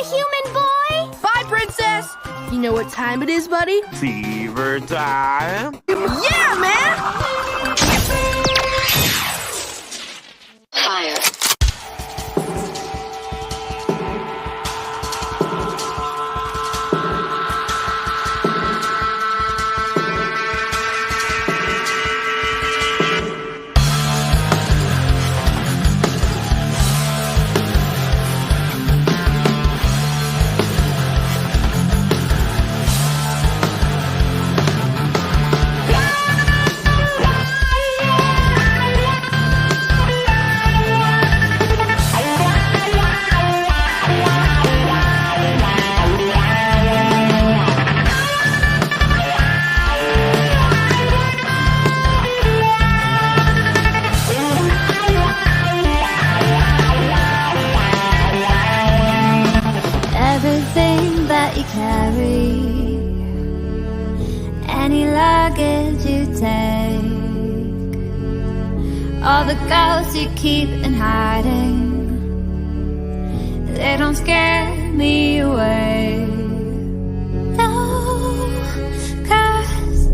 human boy! Bye, princess! You know what time it is, buddy? Fever time. Yeah, man! Fire. Everything that you carry, any luggage you take, all the ghosts you keep in hiding, they don't scare me away. No, 'cause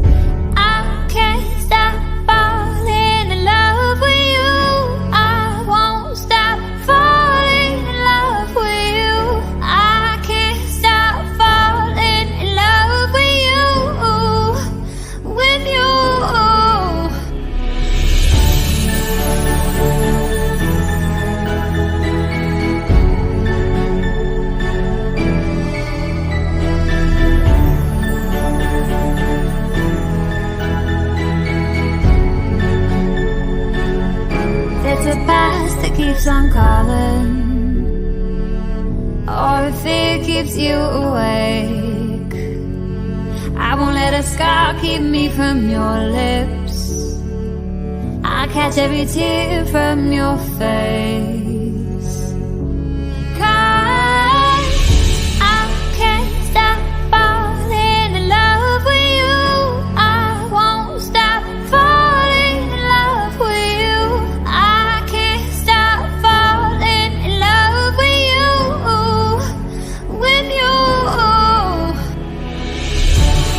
I can't stop falling in love with you. I won't stop falling in love with you. I can't stop falling in love with you, with you. It's a past that keeps on calling, or if fear keeps you awake. I won't let a scar keep me from your lips. I catch every tear from your face. 'Cause I can't stop falling in love with you. I won't stop falling in love with you. I can't stop falling in love with you, with you.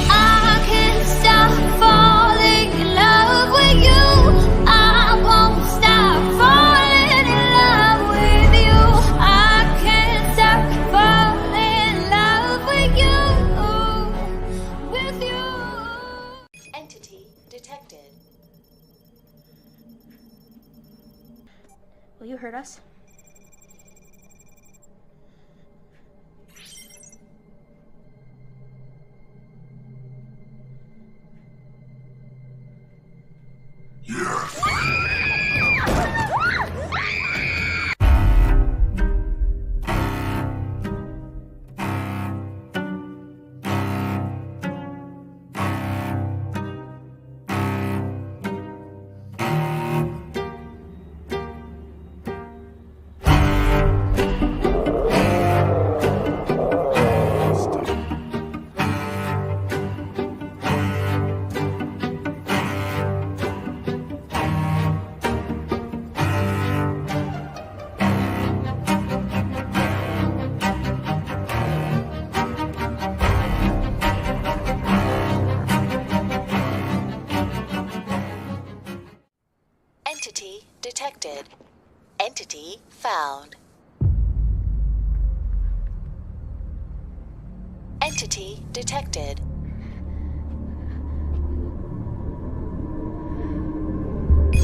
I can't stop falling in love with you. I won't stop falling in love with you. I can't stop falling in love with you, with you. Entity detected. Will you hurt us? Entity detected. Entity found. Entity detected.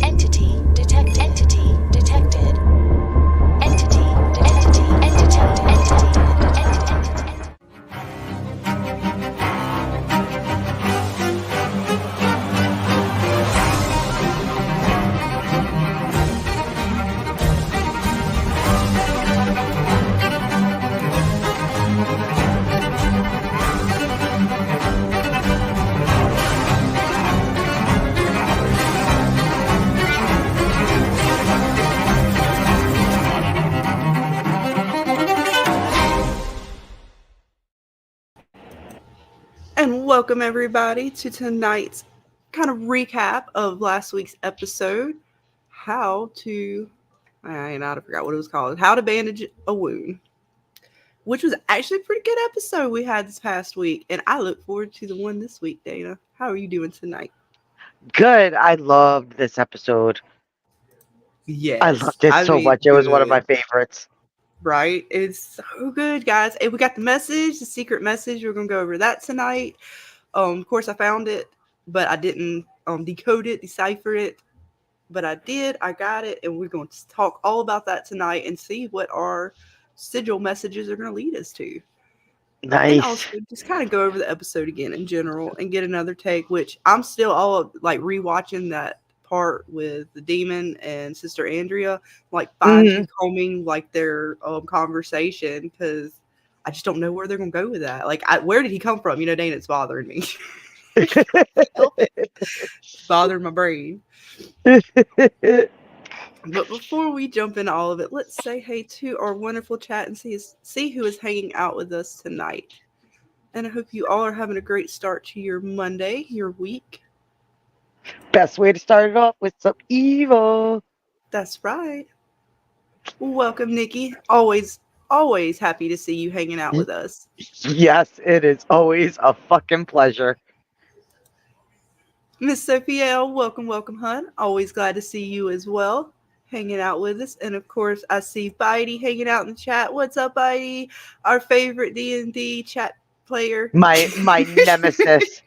Entity detect. Entity detected. Entity entity entity entity. And welcome everybody to tonight's kind of recap of last week's episode, I forgot what it was called, How to Bandage a Wound. which was actually a pretty good episode we had this past week. And I look forward to the one this week, Dana. How are you doing tonight? Good. I loved this episode. Yes. I loved it so much. It was one of my favorites. Right? It's so good, guys. And we got the message, the secret message. We're going to go over that tonight. Of course, I found it, but I didn't decode it, decipher it. But I did. I got it. And we're going to talk all about that tonight and see what our sigil messages are going to lead us to. Nice. And also just kind of go over the episode again in general and get another take, which I'm still all like rewatching that part with the demon and Sister Andrea, like fine combing like their conversation, because I just don't know where they're gonna go with that. Like, where did he come from? You know, Dana, it's bothering me. It's bothering my brain. But before we jump into all of it, let's say hey to our wonderful chat and see who is hanging out with us tonight. And I hope you all are having a great start to your Monday, your week. Best way to start it off with some evil. That's right. Welcome, Nikki. Always happy to see you hanging out with us. Yes, it is always a fucking pleasure. Miss Sophia L., welcome, hun. Always glad to see you as well, hanging out with us. And of course, I see Bitey hanging out in the chat. What's up, Bitey? Our favorite D&D chat player. My nemesis.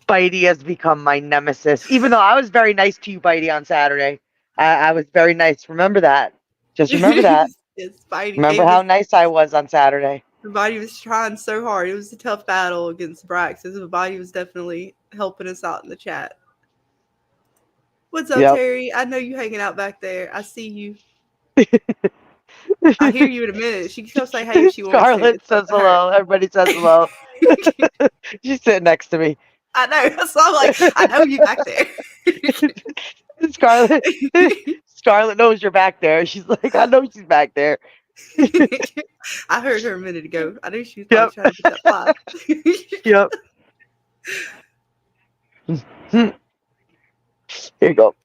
Bitey has become my nemesis. Even though I was very nice to you, Bitey, on Saturday. I was very nice. Remember that. Just remember that. Yes, Bitey. Remember how nice I was on Saturday. Bitey was trying so hard. It was a tough battle against Braxis, but Bitey was definitely helping us out in the chat. What's up, Terry? I know you hanging out back there. I see you. I'll hear you in a minute. She can say hey if she wants. Scarlett says hello. Everybody says hello. She's sitting next to me. I know. So I'm like, I know you back there. Scarlett knows you're back there. She's like, I know she's back there. I heard her a minute ago. I knew she was probably trying to get that fly. Yep. Here you go.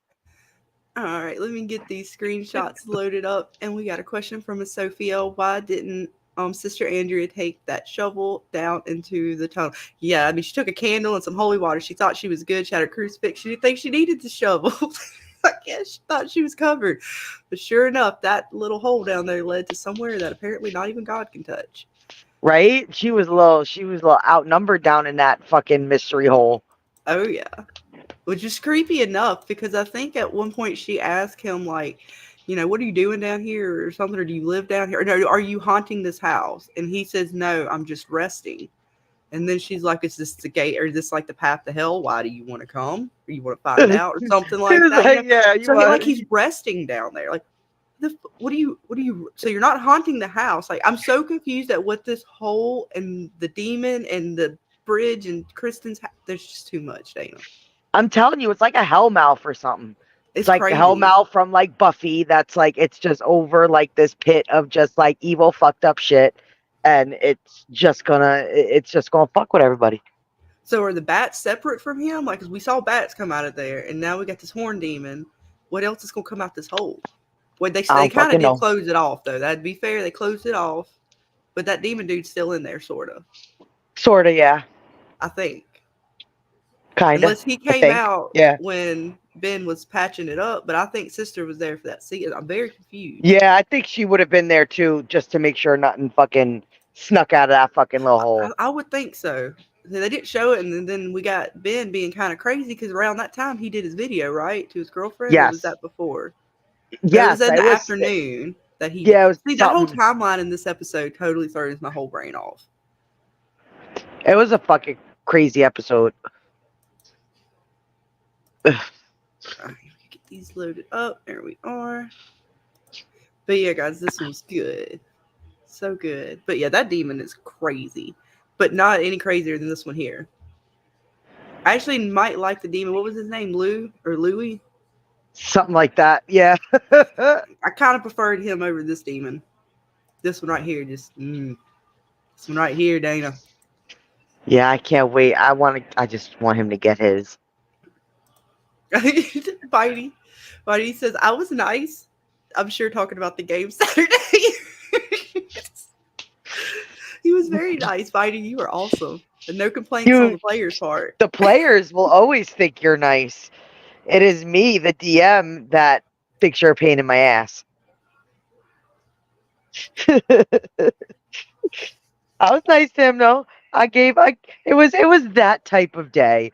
All right, let me get these screenshots loaded up. And we got a question from Miss Sophia. Why didn't Sister Andrea take that shovel down into the tunnel? Yeah, I mean, she took a candle and some holy water. She thought she was good. She had her crucifix. She didn't think she needed the shovel. I guess she thought she was covered. But sure enough, that little hole down there led to somewhere that apparently not even God can touch. Right? She was a little outnumbered down in that fucking mystery hole. Oh, yeah. Which is creepy enough, because I think at one point she asked him, like, you know, what are you doing down here or something? Or do you live down here? Or no, are you haunting this house? And he says, no, I'm just resting. And then she's like, is this the gate, or is this like the path to hell? Why do you want to come? Or you want to find out or something like that? Like, yeah, so like he's resting down there. Like, what do you, so you're not haunting the house. Like, I'm so confused at what this hole and the demon and the bridge and Kristen's, there's just too much, Dana. I'm telling you, it's like a hellmouth or something. It's like crazy. The hellmouth from like Buffy. That's like, it's just over like this pit of just like evil fucked up shit. And it's just gonna fuck with everybody. So are the bats separate from him? Like, 'cause we saw bats come out of there, and now we got this horn demon. What else is gonna come out this hole? Well, they kind of did close it off, though. That'd be fair. They closed it off, but that demon dude's still in there, sort of. Sorta, yeah. I think. Kind of. Unless he came out when Ben was patching it up, but I think Sister was there for that scene. I'm very confused. Yeah, I think she would have been there too, just to make sure nothing fucking snuck out of that fucking little hole. I would think so. They didn't show it, and then we got Ben being kind of crazy, because around that time he did his video, right, to his girlfriend. Yes. Or was that before? Yes, it was in the afternoon that he. Yeah, it was. See, that whole timeline in this episode totally throws my whole brain off. It was a fucking crazy episode. All right, get these loaded up. There we are. But yeah, guys, this one's good. So good. But yeah, that demon is crazy. But not any crazier than this one here. I actually might like the demon. What was his name? Lou or Louie? Something like that. Yeah. I kind of preferred him over this demon. This one right here, just this one right here, Dana. Yeah, I can't wait. I just want him to get his. Bitey says, I was nice. I'm sure talking about the game Saturday. very nice, Spidey. You are awesome. And no complaints You- on the player's part. The players will always think you're nice. It is me, the DM, that thinks you're a pain in my ass. I was nice to him though. It was that type of day.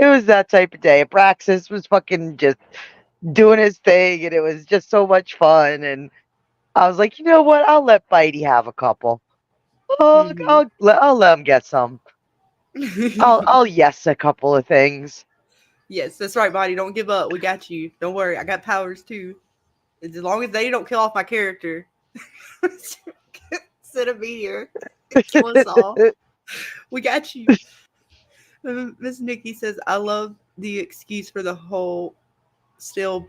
It was that type of day. Abraxas was fucking just doing his thing, and it was just so much fun. And I was like, you know what? I'll let Bitey have a couple. I'll let him get some. I'll yes a couple of things. Yes, that's right, Spidey. Don't give up. We got you. Don't worry. I got powers too. As long as they don't kill off my character. Send a meteor. Kill us all. We got you. Miss Nikki says, I love the excuse for the whole still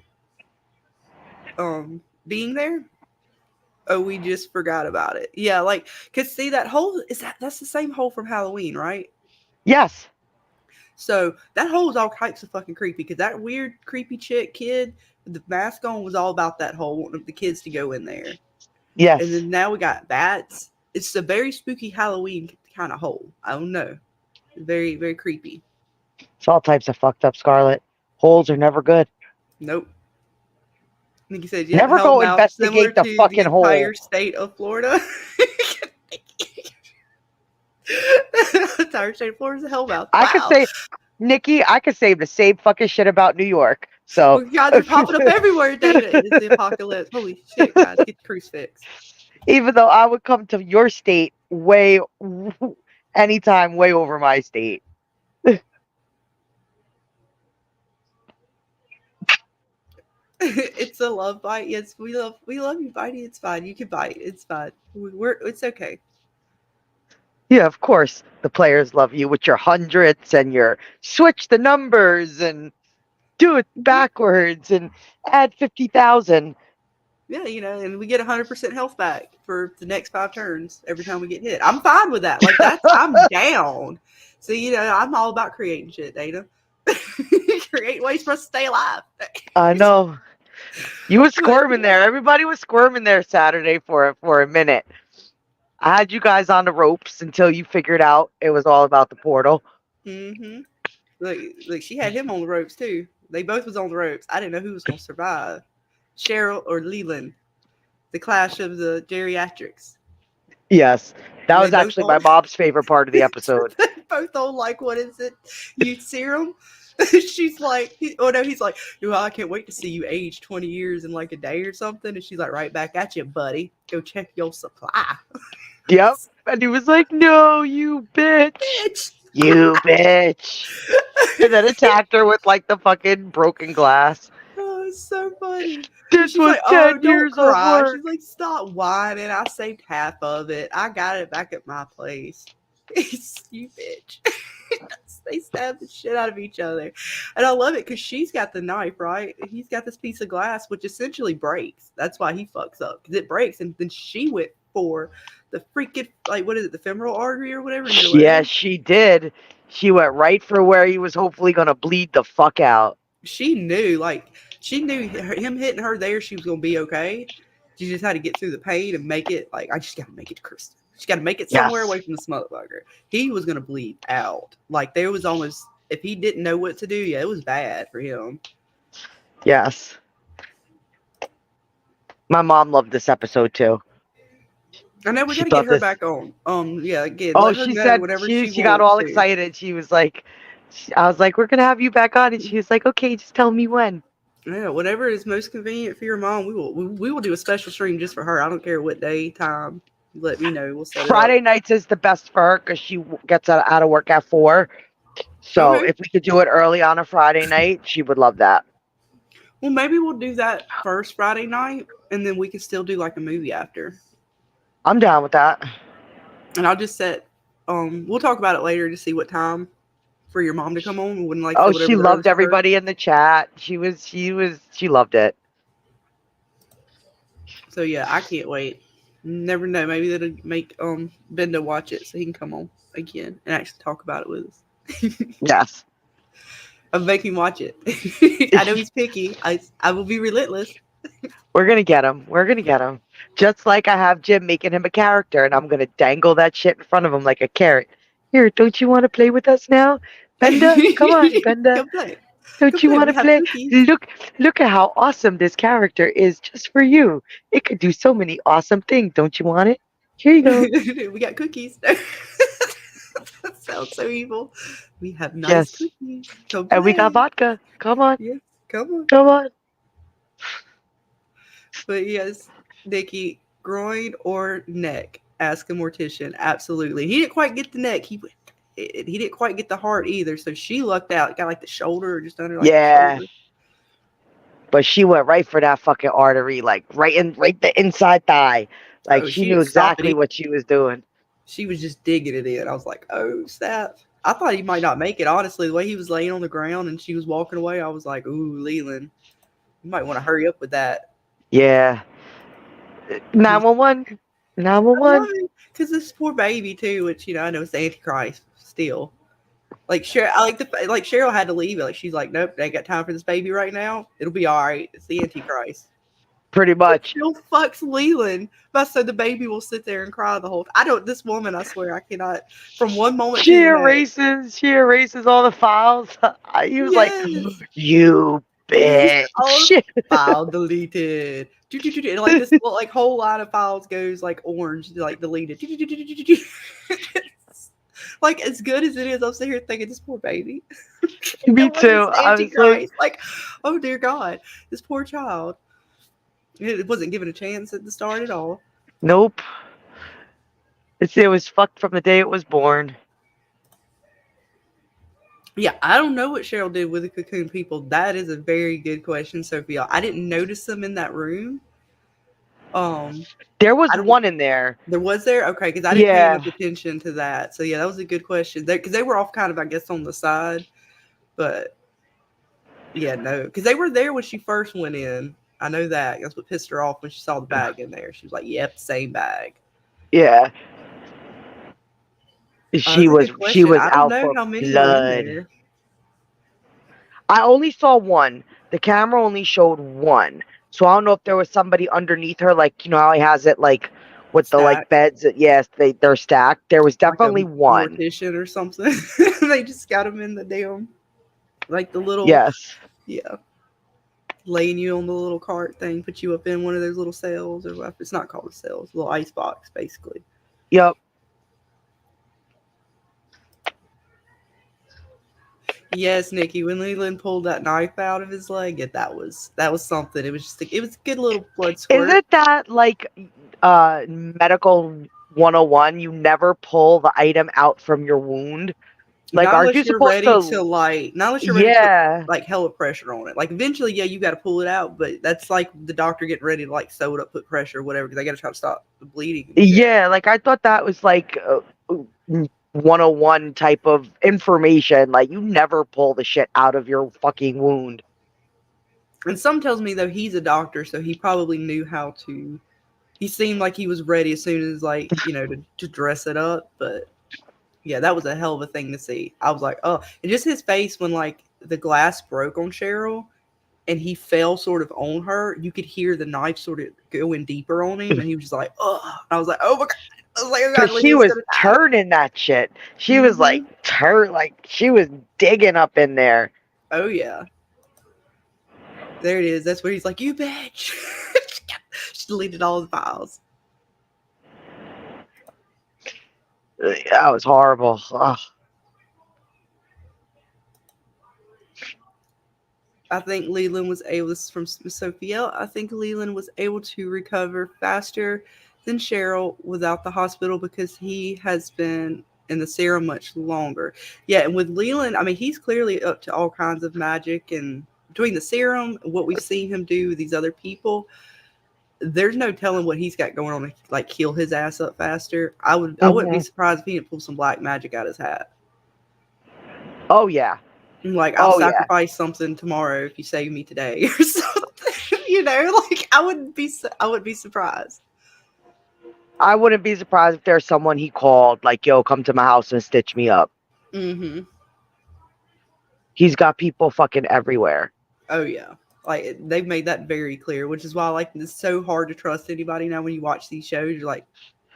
being there. Oh, we just forgot about it. Yeah, like, cause see that hole that's the same hole from Halloween, right? Yes. So that hole is all types of fucking creepy because that weird creepy chick kid with the mask on was all about that hole, wanting the kids to go in there. Yes. And then now we got bats. It's a very spooky Halloween kind of hole. I don't know. Very, very creepy. It's all types of fucked up, Scarlet. Holes are never good. Nope. Nikki said, yeah, Never hell go mouth investigate similar the to fucking hole. entire state of Florida. Entire state of Florida is a hellmouth. Wow. I could say, Nikki, I could say the same fucking shit about New York. So well, God, they're popping up everywhere, Dana. It's the apocalypse. Holy shit, guys. Get the crucifix. even though I would come to your state anytime way over my state. It's a love bite. Yes, we love you, Bitey. It's fine. You can bite. It's fine. It's okay. Yeah, of course. The players love you with your hundreds and your switch the numbers and do it backwards and add 50,000. Yeah, and we get 100% health back for the next 5 turns every time we get hit. I'm fine with that. Like I'm down. So I'm all about creating shit, Dana. Create ways for us to stay alive. I know. You were squirming there. Everybody was squirming there Saturday for a minute. I had you guys on the ropes until you figured out it was all about the portal. Mm-hmm. Look, she had him on the ropes too. They both was on the ropes. I didn't know who was going to survive. Cheryl or Leland. The clash of the geriatrics. Yes. That They was both actually on- my mom's favorite part of the episode. Both on what is it? Youth serum? She's like, he's like, I can't wait to see you age 20 years in like a day or something. And she's like, right back at you, buddy. Go check your supply. Yep. And he was like, no, you bitch. Bitch. You bitch. And then attacked her with like the fucking broken glass. Oh, it's so funny. This She's was like, 10 don't years of cry. work. She's like, stop whining. I saved half of it. I got it back at my place. You bitch. They stab the shit out of each other. And I love it because she's got the knife, right? He's got this piece of glass, which essentially breaks. That's why he fucks up. Because it breaks. And then she went for the freaking, what is it, the femoral artery or whatever? Yeah, she did. She went right for where he was hopefully going to bleed the fuck out. She knew him hitting her there, she was going to be okay. She just had to get through the pain and make it, I just got to make it to Kristen. She got to make it somewhere away from this motherfucker. He was going to bleed out. There was almost, if he didn't know what to do, it was bad for him. Yes. My mom loved this episode too. I know we got to get her back on. Again. Oh, she said she got all excited. She was like, I was like, we're going to have you back on. And she was like, okay, just tell me when. Yeah, whatever is most convenient for your mom, we will do a special stream just for her. I don't care what day, time. Let me know. We'll set Friday it up. nights is the best for her because she gets out of work at 4. So Okay. if we could do it early on a Friday night, she would love that. Well, maybe we'll do that first Friday night, and then we can still do a movie after. I'm down with that. And I'll just set. We'll talk about it later to see what time for your mom to come on. When She loved everybody in the chat. She loved it. So yeah, I can't wait. Never know. Maybe that'll make Benda watch it so he can come on again and actually talk about it with us. Yes. I'll make him watch it. I know he's picky. I will be relentless. We're gonna get him. We're gonna get him. Just like I have Jim making him a character, and I'm gonna dangle that shit in front of him like a carrot. Here, don't you want to play with us now, Benda? Come on, Benda. Come play. Don't Come you play. want We to have play? cookies. Look at how awesome this character is just for you. It could do so many awesome things. Don't you want it? Here you go. We got cookies. That sounds so evil. We have nice Yes. cookies. Come And we got play. vodka. Come on. Yes, come on. Come on. But yes, Nikki, groin or neck? Ask a mortician. Absolutely. He didn't quite get the neck. He didn't quite get the heart either. So she lucked out. Got like the shoulder or just under like Yeah. the shoulder. But she went right for that fucking artery, like right the inside thigh. Like Oh, she she knew didn't stop it exactly either. what she was doing. She was just digging it in. I was like, oh, snap. I thought he might not make it, honestly. The way he was laying on the ground and she was walking away, I was like, ooh, Leland, you might want to hurry up with that. Yeah. 911. 911. Because this poor baby, too, which, I know it's the Antichrist still. Like, Cheryl had to leave it. Like, she's like, nope, they ain't got time for this baby right now. It'll be all right. It's the Antichrist. Pretty much. She'll fucks Leland. But so the baby will sit there and cry the whole time. This woman, I swear, I cannot. From one moment She to the next. erases all the files. He was like, Yes. you bitch. File deleted. And like this like whole line of files goes like orange, like deleted. Like as good as it is, I'm sitting here thinking this poor baby. Me too. I was like, oh dear God, this poor child. It wasn't given a chance at the start at all. nope. It was fucked from the day it was born. Yeah, I don't know what Cheryl did with the cocoon people. That is a very good question, Sophia. I didn't notice them in that room. There was one in there. There was there? Okay, because I didn't pay enough attention to that. So yeah, that was a good question. Because they were off kind of, I guess, on the side. But yeah, no, because they were there when she first went in. I know that. That's what pissed her off when she saw the bag in there. She was like, "Yep, same bag." Yeah. She was out for blood. I only saw one. The camera only showed one. So I don't know if there was somebody underneath her, like, how he has it, like, with the, like, beds. Yes, they're stacked. There was definitely like a one. Mortician or something. They just got him in the damn, like the little. Yes. Yeah. Laying you on the little cart thing, put you up in one of those little cells, or what? It's not called a cell, it's a little ice box, basically. Yep. Yes, Nikki. When Leland pulled that knife out of his leg, that was something. It was just it was a good little blood squirt. Isn't that like medical 101? You never pull the item out from your wound. Like, aren't you supposed to like? Not unless you're ready to like hella pressure on it. Like eventually, yeah, you got to pull it out, but that's like the doctor getting ready to like sew it up, put pressure, whatever, because they got to try to stop the bleeding. Yeah, like I thought that was like 101 type of information. Like, you never pull the shit out of your fucking wound. And some tells me though he's a doctor, so he probably knew how to. He seemed like he was ready as soon as like to dress it up, but. Yeah, that was a hell of a thing to see. I was like, oh, and just his face when like the glass broke on Cheryl and he fell sort of on her, you could hear the knife sort of going deeper on him, and he was just like, oh, I was like, oh my God. I was like, oh God, she was turning that shit. She was like, she was digging up in there. Oh yeah. There it is. That's where he's like, you bitch. She deleted all the files. That was horrible. Ugh. I think Leland was able, this is from Sophia, I think Leland was able to recover faster than Cheryl without the hospital because he has been in the serum much longer. Yeah, and with Leland, I mean, he's clearly up to all kinds of magic, and between the serum, what we've seen him do with these other people, there's no telling what he's got going on to like heal his ass up faster. I wouldn't be surprised if he didn't pull some black magic out of his hat. Oh yeah. Like, I'll sacrifice something tomorrow if you save me today or something. Like I wouldn't be surprised. I wouldn't be surprised if there's someone he called, like, yo, come to my house and stitch me up. Mm-hmm. He's got people fucking everywhere. Oh yeah. Like they've made that very clear, which is why like it's so hard to trust anybody now. When you watch these shows, you're like,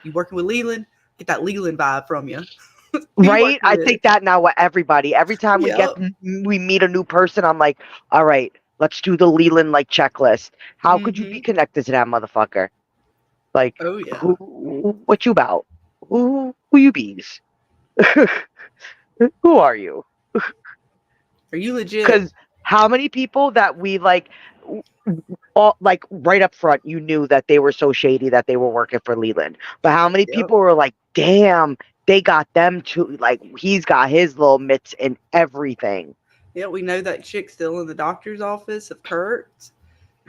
you working with Leland, get that Leland vibe from you. Who you Right? working I with? think that now with everybody. Every time Yep. we meet a new person, I'm like, all right, let's do the Leland like checklist. How could you be Mm-hmm. connected to that motherfucker? Like, Oh yeah. what you about? Who you bees? Who are you? Are you legit? Because how many people that we like, all like right up front, you knew that they were so shady that they were working for Leland. But how many Yep. people were like, damn, they got them too? Like he's got his little mitts in everything. Yeah, we know that chick's still in the doctor's office of Kurt's.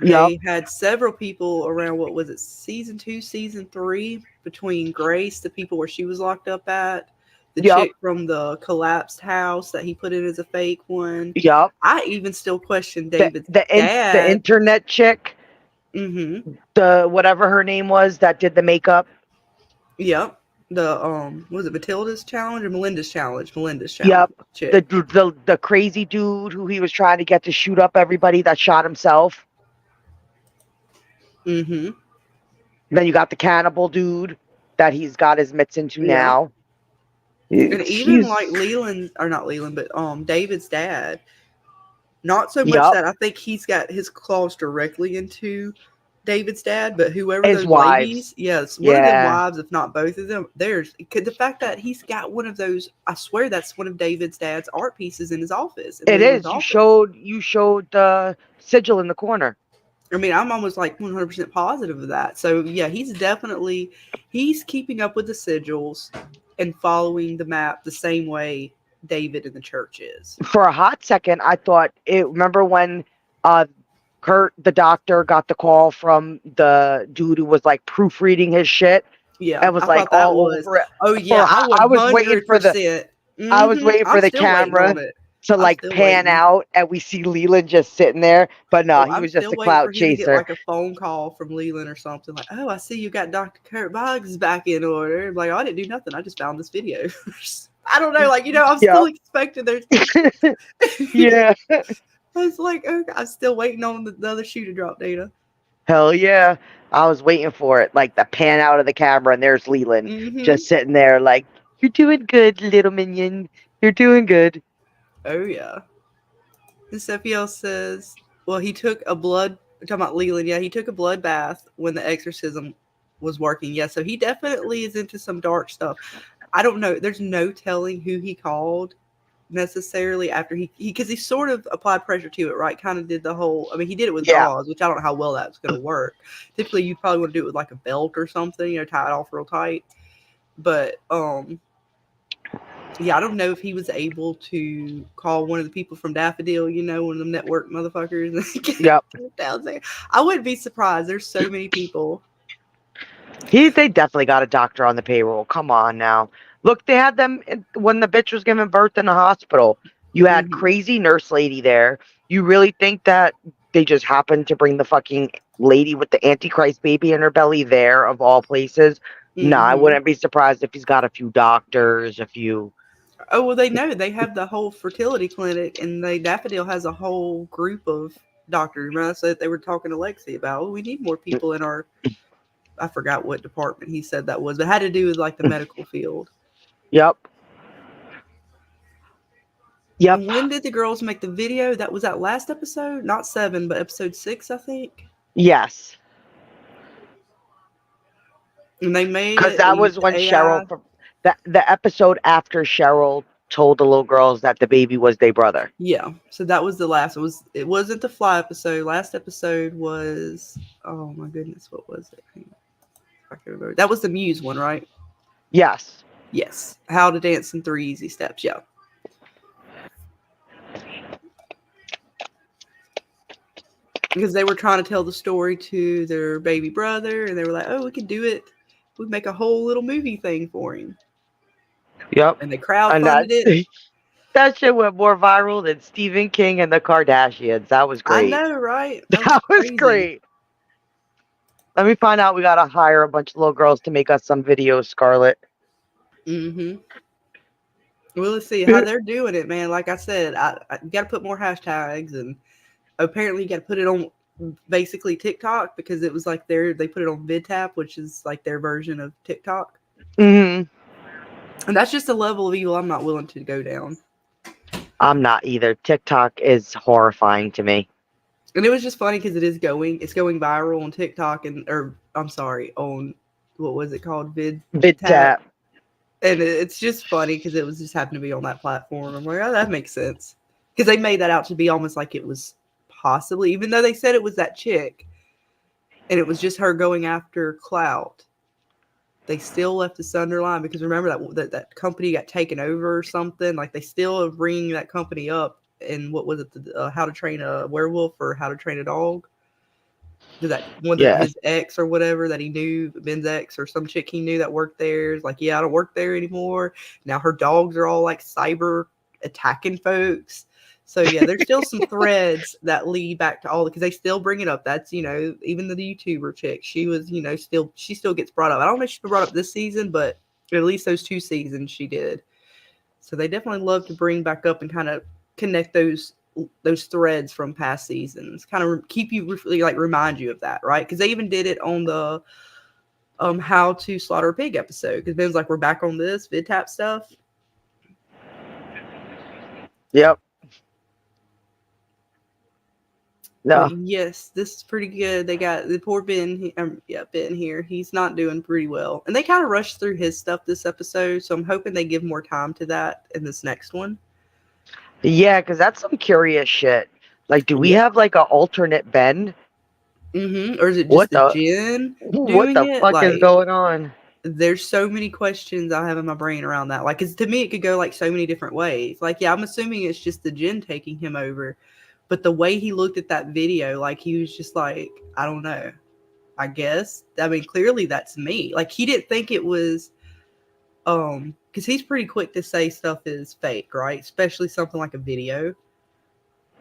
Yep. They had several people around, what was it, season 2, season 3, between Grace, the people where she was locked up at, the Yep. chick from the collapsed house that he put in as a fake one. Yep. I even still question The David's the dad. internet chick, Mm-hmm. the whatever her name was that did the makeup. Yep. The was it Matilda's challenge or Melinda's challenge? Melinda's Yep. challenge. Chick. The crazy dude who he was trying to get to shoot up everybody that shot himself. Mm-hmm. Then you got the cannibal dude that he's got his mitts into Yeah. now. And even He's- like Leland, or not Leland, but David's dad. Not so much Yup. that I think he's got his claws directly into David's dad, but whoever His those wives. ladies, yes, one of them Yeah. wives, if not both of them, there's the fact that he's got one of those. I swear that's one of David's dad's art pieces in his office. in It Leland's is. office. You showed the sigil in the corner. I mean, I'm almost like 100% positive of that. So yeah, he's keeping up with the sigils and following the map the same way David in the church is. For a hot second, I thought it. Remember when Kurt, the doctor, got the call from the dude who was like proofreading his shit Yeah, and was I like thought that all was. over it. Oh yeah, I was waiting for the. 100%. I was waiting for I'm the still waiting camera on it. to I'm like still pan waiting. out and we see Leland just sitting there. But no, Oh, he I'm was just still a waiting for clout him to get chaser. like a phone call from Leland or something. Like, oh, I see you got Dr. Kurt Boggs back in order. I'm like, oh, I didn't do nothing. I just found this video. I don't know. Like, I'm Yeah. still expecting there's. Yeah. I was like, okay, I'm still waiting on the other shoe to drop, Data. Hell yeah. I was waiting for it. Like the pan out of the camera and there's Leland Mhm. just sitting there like, you're doing good, little minion. You're doing good. Oh yeah. And Sophie else says, well, he took a blood. We're talking about Leland. Yeah, he took a blood bath when the exorcism was working. Yeah, so he definitely is into some dark stuff. I don't know. There's no telling who he called necessarily after he because he sort of applied pressure to it, right? Kind of did the whole. I mean, he did it with Yeah. gauze, which I don't know how well that's going to work. Typically, you probably want to do it with like a belt or something, tie it off real tight. But yeah, I don't know if he was able to call one of the people from Daffodil, one of them network motherfuckers. Yep. Down there. I wouldn't be surprised. There's so many people. They definitely got a doctor on the payroll. Come on now. Look, they had them when the bitch was giving birth in the hospital. You had Mhm. crazy nurse lady there. You really think that they just happened to bring the fucking lady with the Antichrist baby in her belly there, of all places? No, I Mhm. wouldn't be surprised if he's got a few doctors, a few. Oh, well, they know. They have the whole fertility clinic, and Daffodil has a whole group of doctors. Remember, so they were talking to Lexi about, we need more people in our. I forgot what department he said that was, but it had to do with like the medical field. Yep. Yep. And when did the girls make the video? That was that last episode, not 7, but episode 6, I think. Yes. And they made Because it. that they was used when AI. Cheryl, the episode after Cheryl told the little girls that the baby was their brother. Yeah, so that was the last. It wasn't the fly episode. Last episode was, oh my goodness, what was it? Hang on. I can remember. That was the Muse one, right? Yes. Yes. How to Dance in 3 Easy Steps. Yeah. Because they were trying to tell the story to their baby brother, and they were like, "Oh, we can do it. We make a whole little movie thing for him." Yep. And they And crowdfunded it. that shit went more viral than Stephen King and the Kardashians. That was I great. know, right? That was crazy. great. Let me find out. We gotta hire a bunch of little girls to make us some videos, Scarlett. Mm-hmm. Well, let's see how they're doing it, man. Like I said, I got to put more hashtags and apparently you got to put it on basically TikTok because it was like they put it on VidTap, which is like their version of TikTok. Hmm. And that's just a level of evil I'm not willing to go down. I'm not either. TikTok is horrifying to me. And it was just funny because it's going viral on TikTok on what was it called? VidTap. And it's just funny because it was just happened to be on that platform. I'm like, oh, that makes sense. Because they made that out to be almost like it was possibly, even though they said it was that chick and it was just her going after clout, they still left this underline because remember that company got taken over or something. Like they still are bringing that company up. And what was it? How to Train a Werewolf or How to Train a Dog? That one that Yeah. his ex or whatever that he knew, Ben's ex or some chick he knew that worked there is like, yeah, I don't work there anymore. Now her dogs are all like cyber attacking folks. So yeah, there's still some threads that lead back to all because they still bring it up. That's even the YouTuber chick, she was she still gets brought up. I don't know if she's been brought up this season, but at least those 2 seasons she did. So they definitely love to bring back up and kind of connect those threads from past seasons, kind of keep you remind you of that, right? Because they even did it on the How to Slaughter a Pig episode because Ben's like, we're back on this VidTap stuff. Yep. No. But yes, this is pretty good. They got the poor Ben. Ben here. He's not doing pretty well, and they kind of rushed through his stuff this episode. So I'm hoping they give more time to that in this next one. Yeah, because that's some curious shit. Like, do we have like an alternate Ben? Mm-hmm. Or is it just the Jinn doing what the it? fuck is going on? There's so many questions I have in my brain around that. Like, 'cause to me, it could go like so many different ways. Like, yeah, I'm assuming it's just the Jinn taking him over. But the way he looked at that video, like he was just like, I don't know. I guess. I mean, clearly that's me. Like he didn't think it was because he's pretty quick to say stuff is fake, right? Especially something like a video.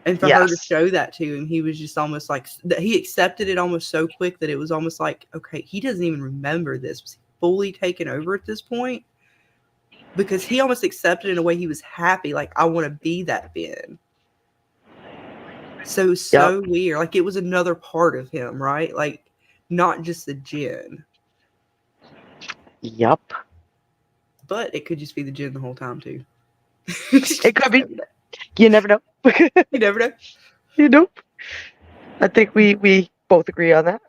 And for her to show that to him, he was just almost like he accepted it almost so quick that it was almost like, okay, he doesn't even remember this. Was he fully taken over at this point? Because he almost accepted in a way he was happy, like I want to be that Ben. So weird. Like it was another part of him, right? Like not just the Jinn. Yep. But it could just be the Jinn the whole time too. It could be. You never know. You never know. You know. I think we both agree on that.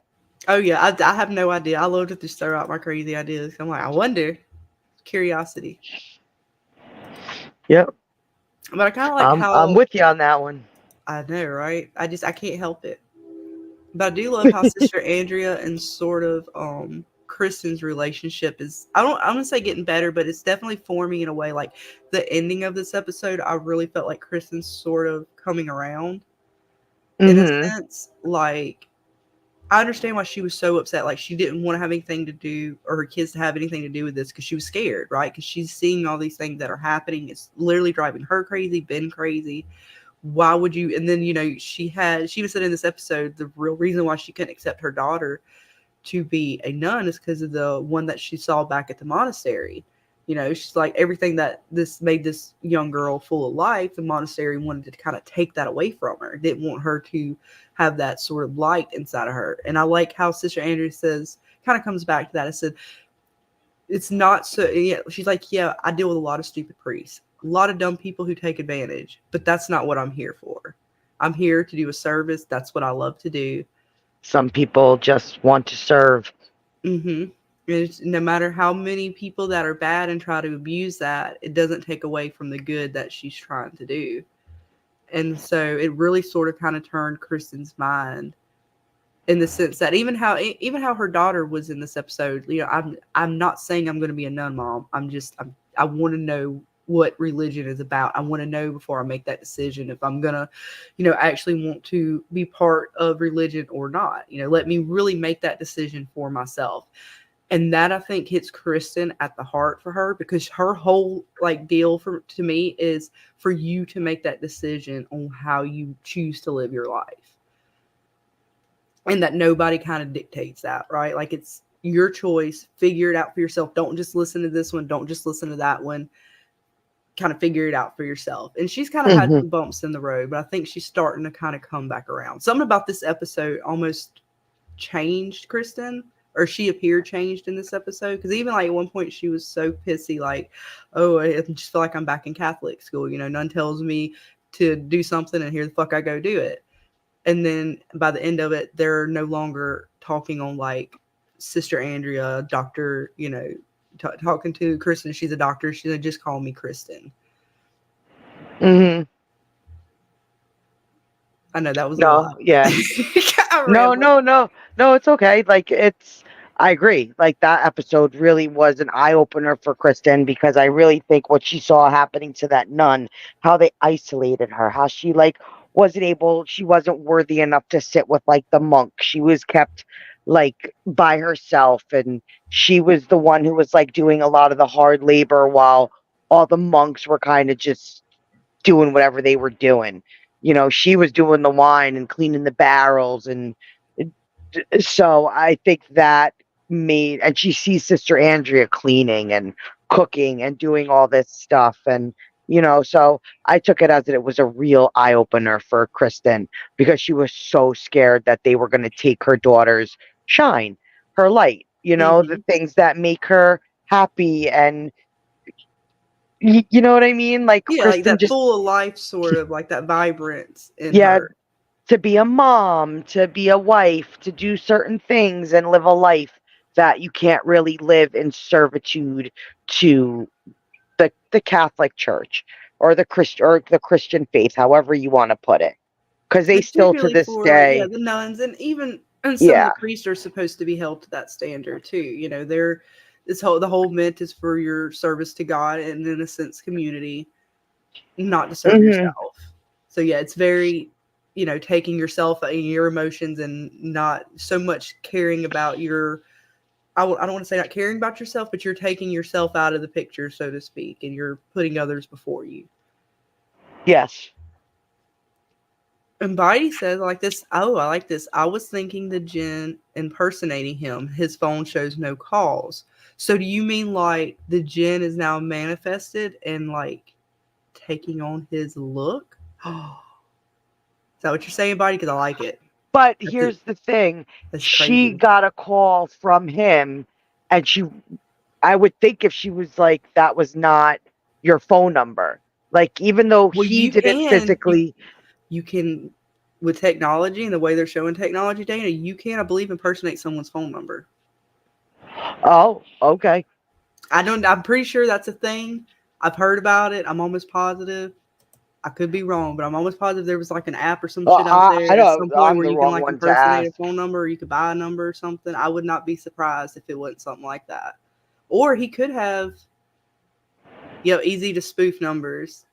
Oh yeah, I have no idea. I love to just throw out my crazy ideas. I'm like, I wonder. Curiosity. Yep. But I kind of like how I'm with you on that one. I know, right? I can't help it. But I do love how Sister Andrea and sort of Kristen's relationship is I'm gonna say getting better, but it's definitely forming in a way. Like the ending of this episode, I really felt like Kristen's sort of coming around in a sense. Like I understand why she was so upset. Like she didn't want to have anything to do or her kids to have anything to do with this because she was scared, right? Because she's seeing all these things that are happening. It's literally driving her crazy, Ben crazy. Why would you? And then, she was said in this episode, the real reason why she couldn't accept her daughter to be a nun is because of the one that she saw back at the monastery. She's like, everything that this made this young girl full of life, the monastery wanted to kind of take that away from her. Didn't want her to have that sort of light inside of her. And I like how Sister Andrea says, kind of comes back to that. I said, it's not so, yeah, she's like, yeah, I deal with a lot of stupid priests. A lot of dumb people who take advantage, but that's not what I'm here for. I'm here to do a service. That's what I love to do. Some people just want to serve. Mm-hmm. No matter how many people that are bad and try to abuse that, it doesn't take away from the good that she's trying to do. And so it really sort of kind of turned Kristen's mind in the sense that even how her daughter was in this episode, I'm not saying I'm going to be a nun, Mom. I want to know what religion is about. I want to know before I make that decision if I'm gonna, actually want to be part of religion or not. Let me really make that decision for myself. And that I think hits Kristen at the heart for her because her whole deal to me is for you to make that decision on how you choose to live your life. And that nobody kind of dictates that, right? Like it's your choice. Figure it out for yourself. Don't just listen to this one. Don't just listen to that one. kind of figure it out for yourself. And she's kind of had some bumps in the road, but I think she's starting to kind of come back around. Something about this episode almost changed Kristen, or she appeared changed in this episode, because even like at one point she was so pissy, like, oh, I just feel like I'm back in Catholic school, you know, none tells me to do something and here the fuck I go do it. And then by the end of it, they're no longer talking on like Sister Andrea, doctor, you know, talking to Kristen. She's a doctor. She said, just call me Kristen. Mm-hmm. I know that was a lot. Yeah. No, it's okay. Like, I agree. Like, that episode really was an eye opener for Kristen, because I really think what she saw happening to that nun, how they isolated her, how she like she wasn't worthy enough to sit with like the monk. She was kept like by herself, and she was the one who was like doing a lot of the hard labor while all the monks were kind of just doing whatever they were doing. You know, she was doing the wine and cleaning the barrels, and so I think that and she sees Sister Andrea cleaning and cooking and doing all this stuff, and you know, so I took it as that it was a real eye opener for Kristen, because she was so scared that they were going to take her daughter's shine, her light, you know, the things that make her happy, and you know what I mean? Like, yeah, Kristen like that just full of life, sort of like that vibrance in yeah, her. to be a mom, to be a wife, to do certain things and live a life that you can't really live in servitude to the Catholic Church or the Christian faith, however you want to put it. Because they still to Particularly this for day, the nuns, and even some of yeah. the priests are supposed to be held to that standard too. You know, the whole mint is for your service to God and, in a sense, community, not to serve yourself. So yeah, it's very, you know, taking yourself and your emotions and not so much caring about your. I don't want to say not caring about yourself, but you're taking yourself out of the picture, so to speak, and you're putting others before you. Yes. And Bitey says, I like this. Oh, I like this. I was thinking the Jinn impersonating him. His phone shows no calls. So do you mean like the Jinn is now manifested and like taking on his look? Is that what you're saying, Bitey? Because I like it. But here's the thing. She got a call from him, and I would think if she was like, that was not your phone number. Like, even though he didn't physically. You can, with technology and the way they're showing technology, Dana, you can, I believe, impersonate someone's phone number. Oh, okay. I'm pretty sure that's a thing. I've heard about it. I'm almost positive. I could be wrong, but I'm almost positive there was like an app or some shit out there at some point where you can like impersonate a phone number, or you could buy a number or something. I would not be surprised if it wasn't something like that. Or he could have, easy to spoof numbers.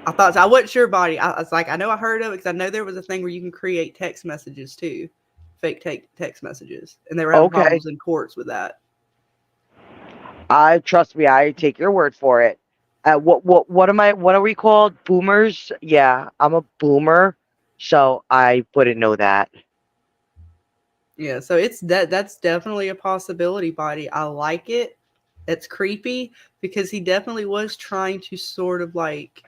I wasn't sure, Body. I was like, I know I heard of it because I know there was a thing where you can create text messages too, fake text messages, and they were having problems in courts with that. Trust me, I take your word for it. What are we called? Boomers? Yeah, I'm a boomer, so I wouldn't know that. Yeah, so that's definitely a possibility, Body. I like it. It's creepy because he definitely was trying to sort of like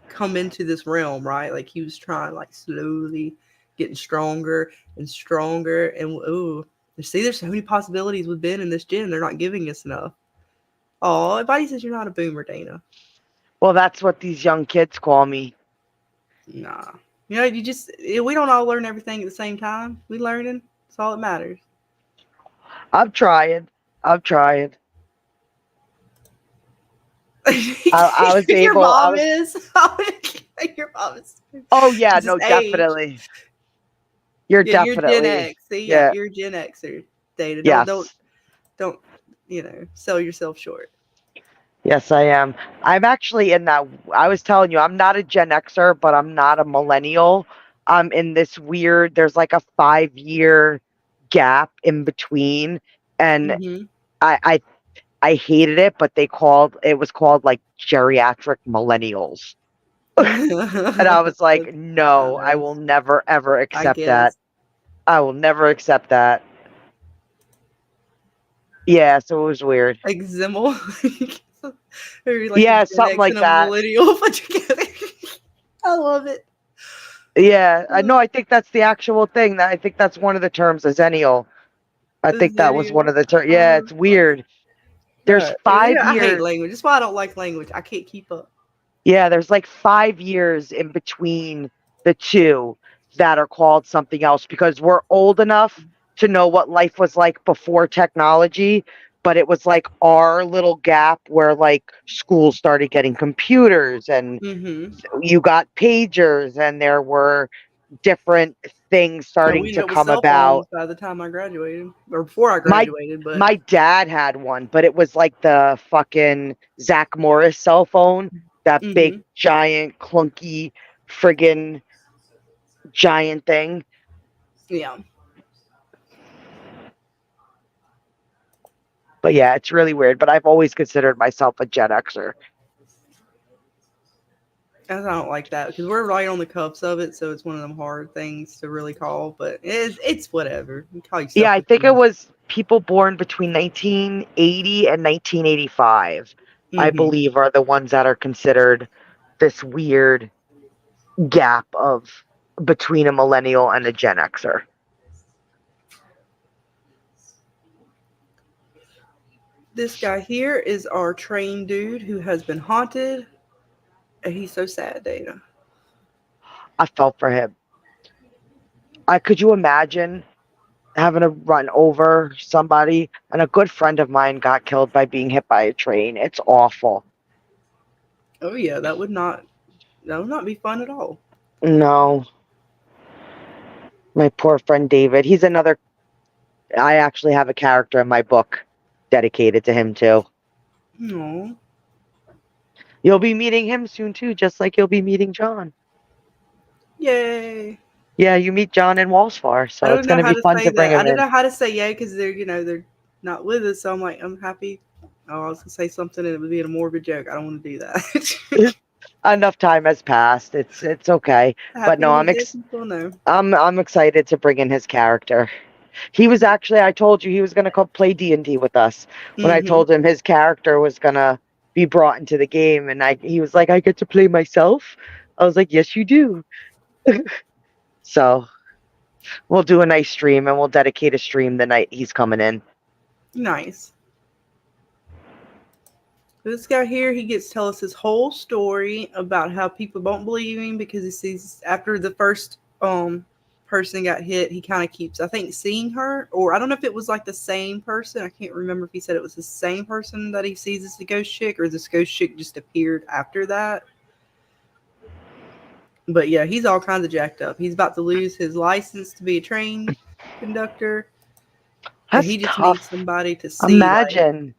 come into this realm, right? Like he was trying like slowly getting stronger and stronger, and there's so many possibilities with Ben and this Jinn. They're not giving us enough. Oh, everybody says you're not a boomer, Dana. Well, that's what these young kids call me. Nah. You know, we don't all learn everything at the same time. We learning. That's all that matters. I'm trying. I was able. Your mom is. Your mom is. Oh yeah, no, definitely. You're definitely. You're Gen X. See, yeah, you're Gen Xer, Dana. Yes. Don't sell yourself short. Yes, I am. I'm actually in that. I was telling you, I'm not a Gen Xer, but I'm not a millennial. I'm in this weird. There's like a 5-year gap in between, and I hated it, but it was called like geriatric millennials. And I was like, no, I will never ever accept that. I will never accept that. Yeah, so it was weird. Like Zimmel. Or like Yeah, a Gen something X like and a that. millennial put together. I love it. Yeah, I know. I think that's the actual thing. That I think that's one of the terms, a zennial. I The think that was one Zennial. of the terms. Yeah, it's weird. There's Yeah, 5 I hate years. language. That's why I don't like language. I can't keep up. Yeah, there's like 5 years in between the two that are called something else because we're old enough to know what life was like before technology, but it was like our little gap where like schools started getting computers and Mm-hmm. you got pagers and there were different things And starting we ended to up with come cell phones about. by the time I graduated, or before I My graduated. But my dad had one, but it was like the fucking Zach Morris cell phone, that big mm-hmm. giant clunky friggin' giant thing. Yeah, But yeah, it's really weird. But I've always considered myself a Gen Xer. I don't like that because we're right on the cuffs of it, so it's one of them hard things to really call. But it's whatever. You call yourself Yeah, I what think you it want. was people born between 1980 and 1985, I Mm-hmm. believe, are the ones that are considered this weird gap of between a millennial and a Gen Xer. This guy here is our train dude who has been haunted. And he's so sad, Dana. I felt for him. Could you imagine having to run over somebody? And a good friend of mine got killed by being hit by a train. It's awful. Oh yeah, that would not be fun at all. No, my poor friend David. He's another. I actually have a character in my book dedicated to him too. No. You'll be meeting him soon too, just like you'll be meeting John. Yay. Yeah, you meet John in Walsfar, I so it's don't know gonna how be to fun say to bring that. I him don't in. know how to say yay because they're not with us. So I'm like, I'm happy. Oh, I was gonna say something and it would be a morbid joke. I don't want to do that. Enough time has passed. It's okay. But Happy no, to let people know. I'm excited to bring in his character. He was actually, I told you he was gonna come play D&D with us. When I Mm-hmm. told him his character was gonna be brought into the game, and he was like, I get to play myself. I was like, yes, you do. So we'll do a nice stream, and we'll dedicate a stream the night he's coming in. Nice. This guy here, he gets to tell us his whole story about how people don't believe him because he sees after the first person got hit, he kind of keeps, I think, seeing her, or I don't know if it was like the same person. I can't remember if he said it was the same person that he sees as the ghost chick, or this ghost chick just appeared after that. But yeah, he's all kinds of jacked up. He's about to lose his license to be a train conductor, and That's he just needs tough. somebody to see, like, Imagine,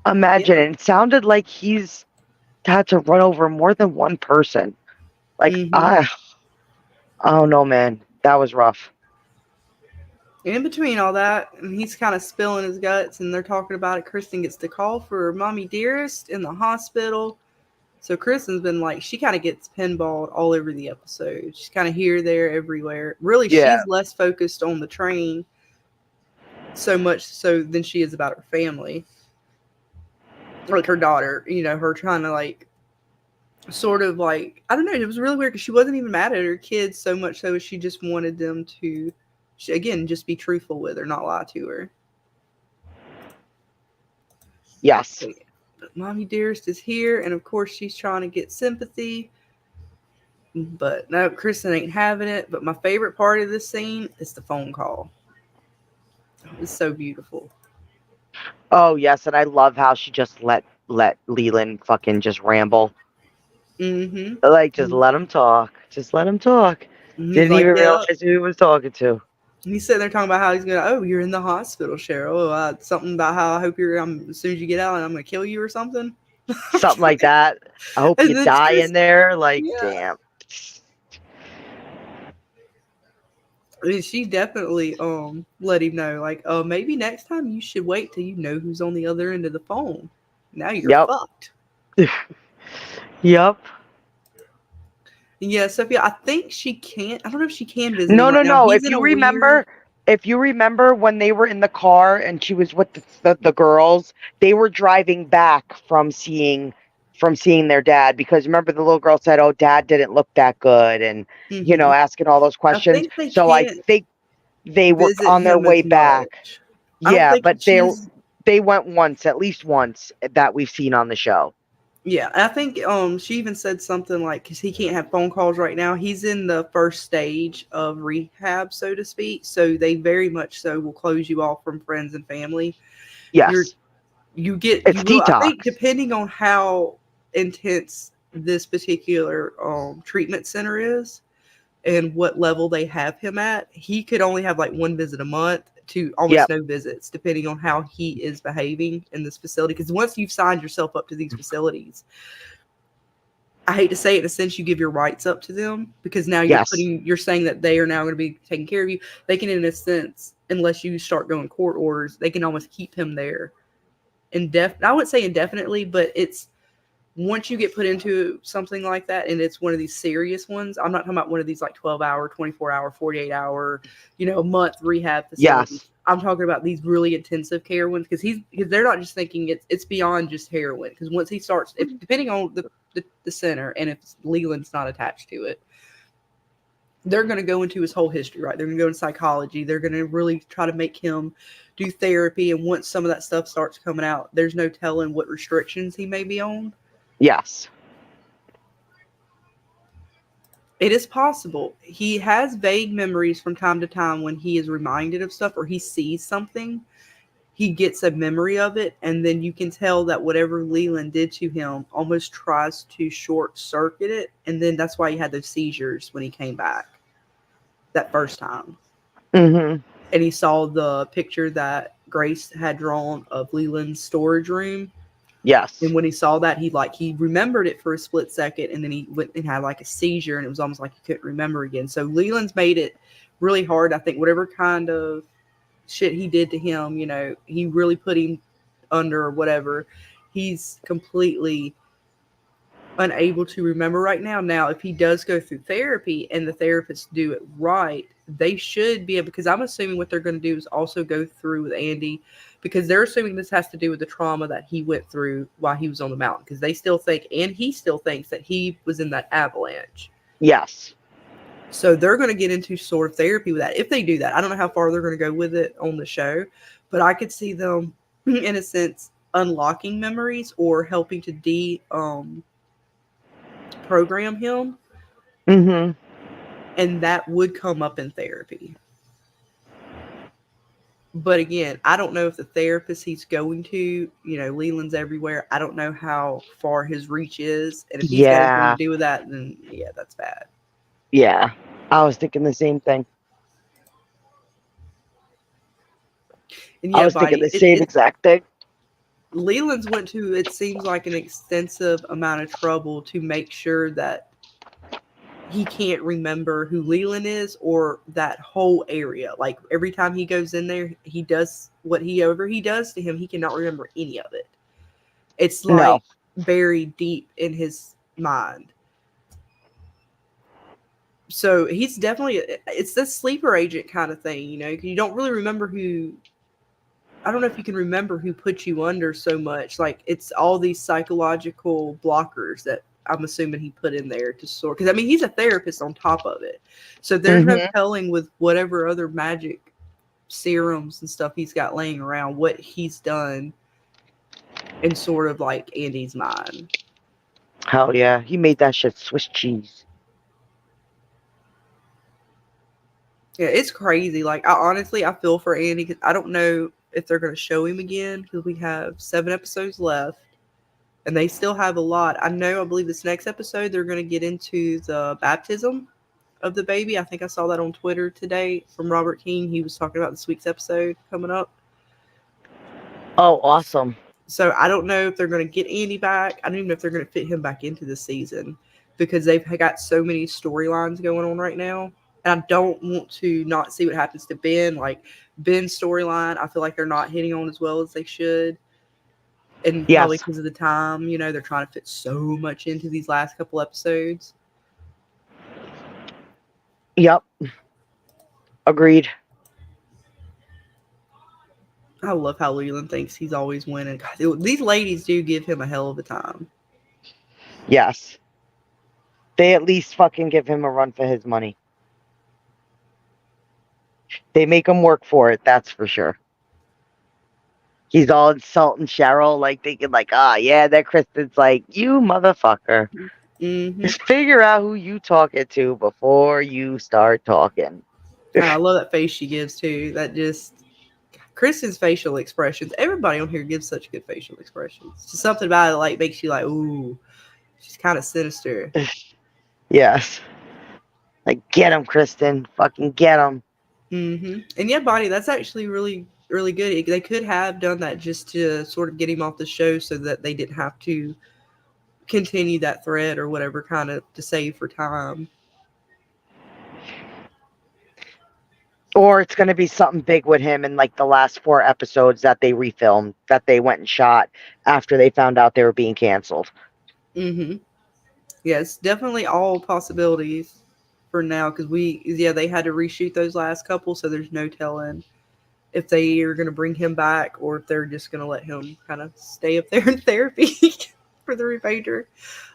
imagine. yeah. It sounded like he's had to run over more than one person. Like, Mm-hmm. I don't know, man. That was rough. In between all that, and he's kind of spilling his guts, and they're talking about it. Kristen gets the call for Mommy Dearest in the hospital. So Kristen's been like, she kind of gets pinballed all over the episode. She's kind of here, there, everywhere. Really, Yeah. she's less focused on the train so much so than she is about her family. Like her daughter, her trying to like, sort of like, I don't know, it was really weird because she wasn't even mad at her kids so much so she just wanted them to, again, just be truthful with her, not lie to her. Yes. But Mommy Dearest is here, and of course she's trying to get sympathy. But no, Kristen ain't having it. But my favorite part of this scene is the phone call. It's so beautiful. Oh yes, and I love how she just let Leland fucking just ramble. Mm-hmm. Like, just let him talk. Just let him talk. And he's Didn't like, even yeah. realize who he was talking to. And he's sitting there talking about how he's gonna. Oh, you're in the hospital, Cheryl. Something about how I hope you're. As soon as you get out, I'm gonna kill you or something. Something like that. I hope And you then die in Kristen, there. Like, yeah. damn. I mean, she definitely let him know, like, maybe next time you should wait till you know who's on the other end of the phone. Now you're Yep. fucked. Yep. Yeah, Sophia, I think she can't. I don't know if she can visit him No, right no, now. no. He's If in a you remember, weird. if you remember when they were in the car and she was with the girls, they were driving back from seeing their dad, because remember the little girl said, "Oh, dad didn't look that good," and Hmm. asking all those I questions. think they So I can't think they were visit on their him way as back. much. I don't Yeah, think but she's. they went once, at least once, that we've seen on the show. Yeah, I think she even said something like, because he can't have phone calls right now. He's in the first stage of rehab, so to speak. So they very much so will close you off from friends and family. You're Yes, you it's will. I think detox. depending on how intense this particular treatment center is and what level they have him at, he could only have like one visit a month to almost Yep. no visits, depending on how he is behaving in this facility. Because once you've signed yourself up to these facilities, I hate to say it, in a sense, you give your rights up to them, because now Yes. you're saying that they are now going to be taking care of you. They can, in a sense, unless you start going court orders, they can almost keep him there I wouldn't say indefinitely, but it's once you get put into something like that, and it's one of these serious ones. I'm not talking about one of these like 12-hour, 24-hour, 48-hour, month rehab facilities. Yes. I'm talking about these really intensive care ones, because they're not just thinking it's beyond just heroin. Because once he starts, depending on the center, and if Leland's not attached to it, they're going to go into his whole history, right? They're going to go into psychology. They're going to really try to make him do therapy. And once some of that stuff starts coming out, there's no telling what restrictions he may be on. Yes. It is possible. He has vague memories from time to time when he is reminded of stuff or he sees something. He gets a memory of it, and then you can tell that whatever Leland did to him almost tries to short circuit it. And then that's why he had those seizures when he came back that first time. Mm-hmm. And he saw the picture that Grace had drawn of Leland's storage room. Yes. And when he saw that, he remembered it for a split second, and then he went and had like a seizure, and it was almost like he couldn't remember again. So Leland's made it really hard. I think whatever kind of shit he did to him, he really put him under whatever. He's completely unable to remember right now. Now, if he does go through therapy and the therapists do it right, they should be able, because I'm assuming what they're going to do is also go through with Andy, because they're assuming this has to do with the trauma that he went through while he was on the mountain, because they still think, and he still thinks, that he was in that avalanche. Yes. So they're going to get into sort of therapy with that. If they do that, I don't know how far they're going to go with it on the show, but I could see them, in a sense, unlocking memories or helping to program him, Mm-hmm. and that would come up in therapy. But again, I don't know if the therapist he's going to, Leland's everywhere. I don't know how far his reach is, and if he's got anything to Yeah. do with that, then yeah, that's bad. Yeah. I was thinking the same thing. And I yeah, was thinking Bitey, the same exact thing. Leland's went to, it seems like, an extensive amount of trouble to make sure that he can't remember who Leland is or that whole area. Like every time he goes in there, he does whatever he does to him, he cannot remember any of it. It's No. like buried deep in his mind. So he's definitely, it's this sleeper agent kind of thing, you don't really remember I don't know if you can remember who put you under so much. Like it's all these psychological blockers that I'm assuming he put in there to sort. Because he's a therapist on top of it, so there's no Mm-hmm. telling with whatever other magic serums and stuff he's got laying around what he's done in sort of like Andy's mind. Hell yeah. He made that shit Swiss cheese. Yeah, it's crazy. Like I feel for Andy, because I don't know if they're going to show him again, because we have 7 episodes left. And they still have a lot. I believe this next episode, they're going to get into the baptism of the baby. I think I saw that on Twitter today from Robert King. He was talking about this week's episode coming up. Oh, awesome. So I don't know if they're going to get Andy back. I don't even know if they're going to fit him back into the season, because they've got so many storylines going on right now. And I don't want to not see what happens to Ben. Like Ben's storyline, I feel like they're not hitting on as well as they should. And Yes. probably because of the time, they're trying to fit so much into these last couple episodes. Yep. Agreed. I love how Leland thinks he's always winning. God, these ladies do give him a hell of a time. Yes. They at least fucking give him a run for his money. They make him work for it, that's for sure. He's all insulting Cheryl, like thinking like, yeah, that Kristen's like, you motherfucker. Mm-hmm. Just figure out who you talking to before you start talking. I love that face she gives too. That just Kristen's facial expressions. Everybody on here gives such good facial expressions. Just something about it like makes you like, ooh, she's kind of sinister. Yes. Like, get him, Kristen. Fucking get him. Mm-hmm. And yeah, Bonnie, that's actually really, really good. They could have done that just to sort of get him off the show so that they didn't have to continue that thread or whatever, kind of to save for time. Or it's going to be something big with him in like the last 4 episodes that they refilmed, that they went and shot after they found out they were being canceled. Mm-hmm. Yeah, it's definitely all possibilities for now because they had to reshoot those last couple, so there's no telling if they are going to bring him back or if they're just going to let him kind of stay up there in therapy for the remainder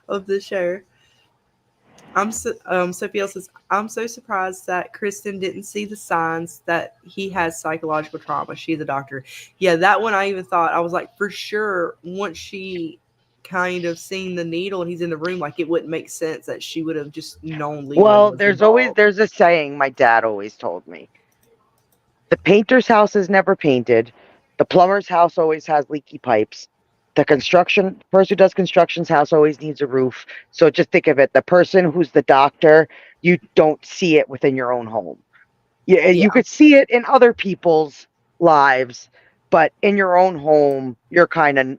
of the show. Sophia says, I'm so surprised that Kristen didn't see the signs that he has psychological trauma. She's a doctor. Yeah, that one I even thought, I was like, for sure, once she kind of seen the needle and he's in the room, like it wouldn't make sense that she would have just known Leland Well, was there's a saying my dad always told me. The painter's house is never painted. The plumber's house always has leaky pipes. The person who does construction's house always needs a roof. So just think of it. The person who's the doctor, you don't see it within your own home. Yeah, you could see it in other people's lives, but in your own home, you're kind of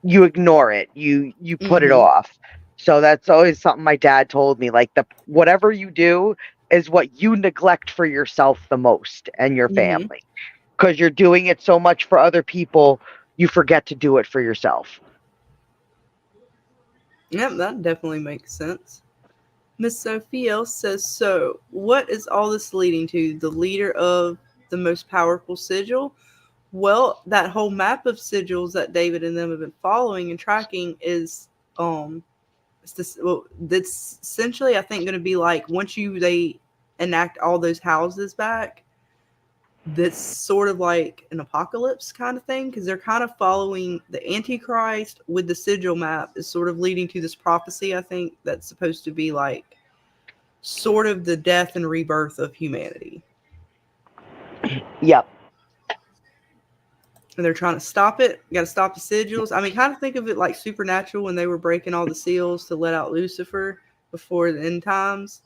you ignore it. You put it off. So that's always something my dad told me. Like whatever you do is what you neglect for yourself the most and your family, because you're doing it so much for other people, you forget to do it for yourself. Yep, that definitely makes sense. Miss Sophia says, so what is all this leading to? The leader of the most powerful sigil? Well, that whole map of sigils that David and them have been following and tracking is that's essentially, I think, going to be like once they enact all those houses back, that's sort of like an apocalypse kind of thing, because they're kind of following the Antichrist with the sigil map is sort of leading to this prophecy, I think, that's supposed to be like sort of the death and rebirth of humanity. Yep. And they're trying to stop it. You got to stop the sigils. I mean, kind of think of it like Supernatural when they were breaking all the seals to let out Lucifer before the end times.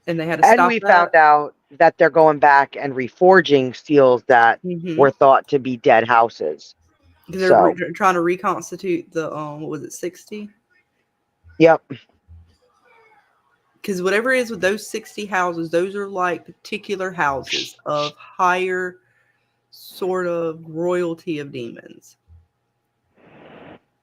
And they had to stop that. And we found out that they're going back and reforging seals that were thought to be dead houses. Because they're trying to reconstitute the, what was it, 60? Yep. Because whatever it is with those 60 houses, those are like particular houses of higher sort of royalty of demons.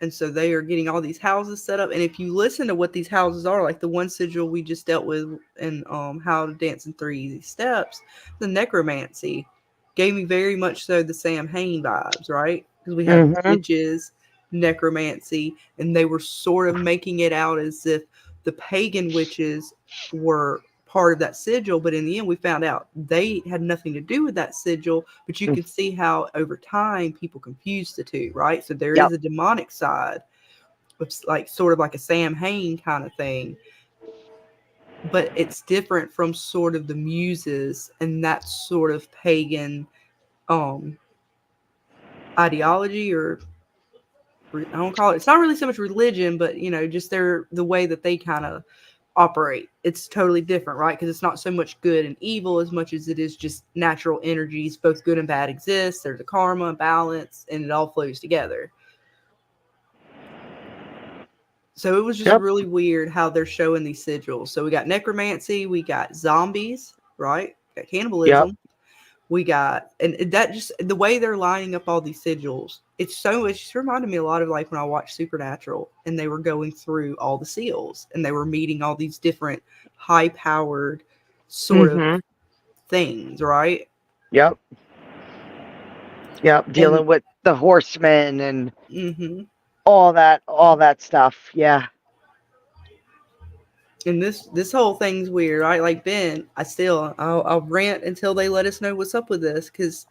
And so they are getting all these houses set up. And if you listen to what these houses are, like the one sigil we just dealt with in How to Dance in 3 Easy Steps, the necromancy gave me very much so the Sam Hain vibes, right? Because we have witches, necromancy, and they were sort of making it out as if the pagan witches were part of that sigil, but in the end we found out they had nothing to do with that sigil. But you can see how over time people confuse the two, right? So there is a demonic side, it's like sort of like a Sam Hain kind of thing, but it's different from sort of the muses and that sort of pagan ideology, or I don't call it, it's not really so much religion, but just the way that they kind of operate. It's totally different, right? Because it's not so much good and evil as much as it is just natural energies. Both good and bad exist. There's a karma, balance, and it all flows together. So it was just really weird how they're showing these sigils. So we got necromancy, we got zombies, right? We got cannibalism. Yep. We got, and that just, the way they're lining up all these sigils, it just reminded me a lot of like when I watched Supernatural and they were going through all the seals and they were meeting all these different high-powered sort of things, right? Yep. Yep, dealing with the horsemen and Mm-hmm. all that stuff. Yeah. And this whole thing's weird, right? Like Ben, I'll rant until they let us know what's up with this, because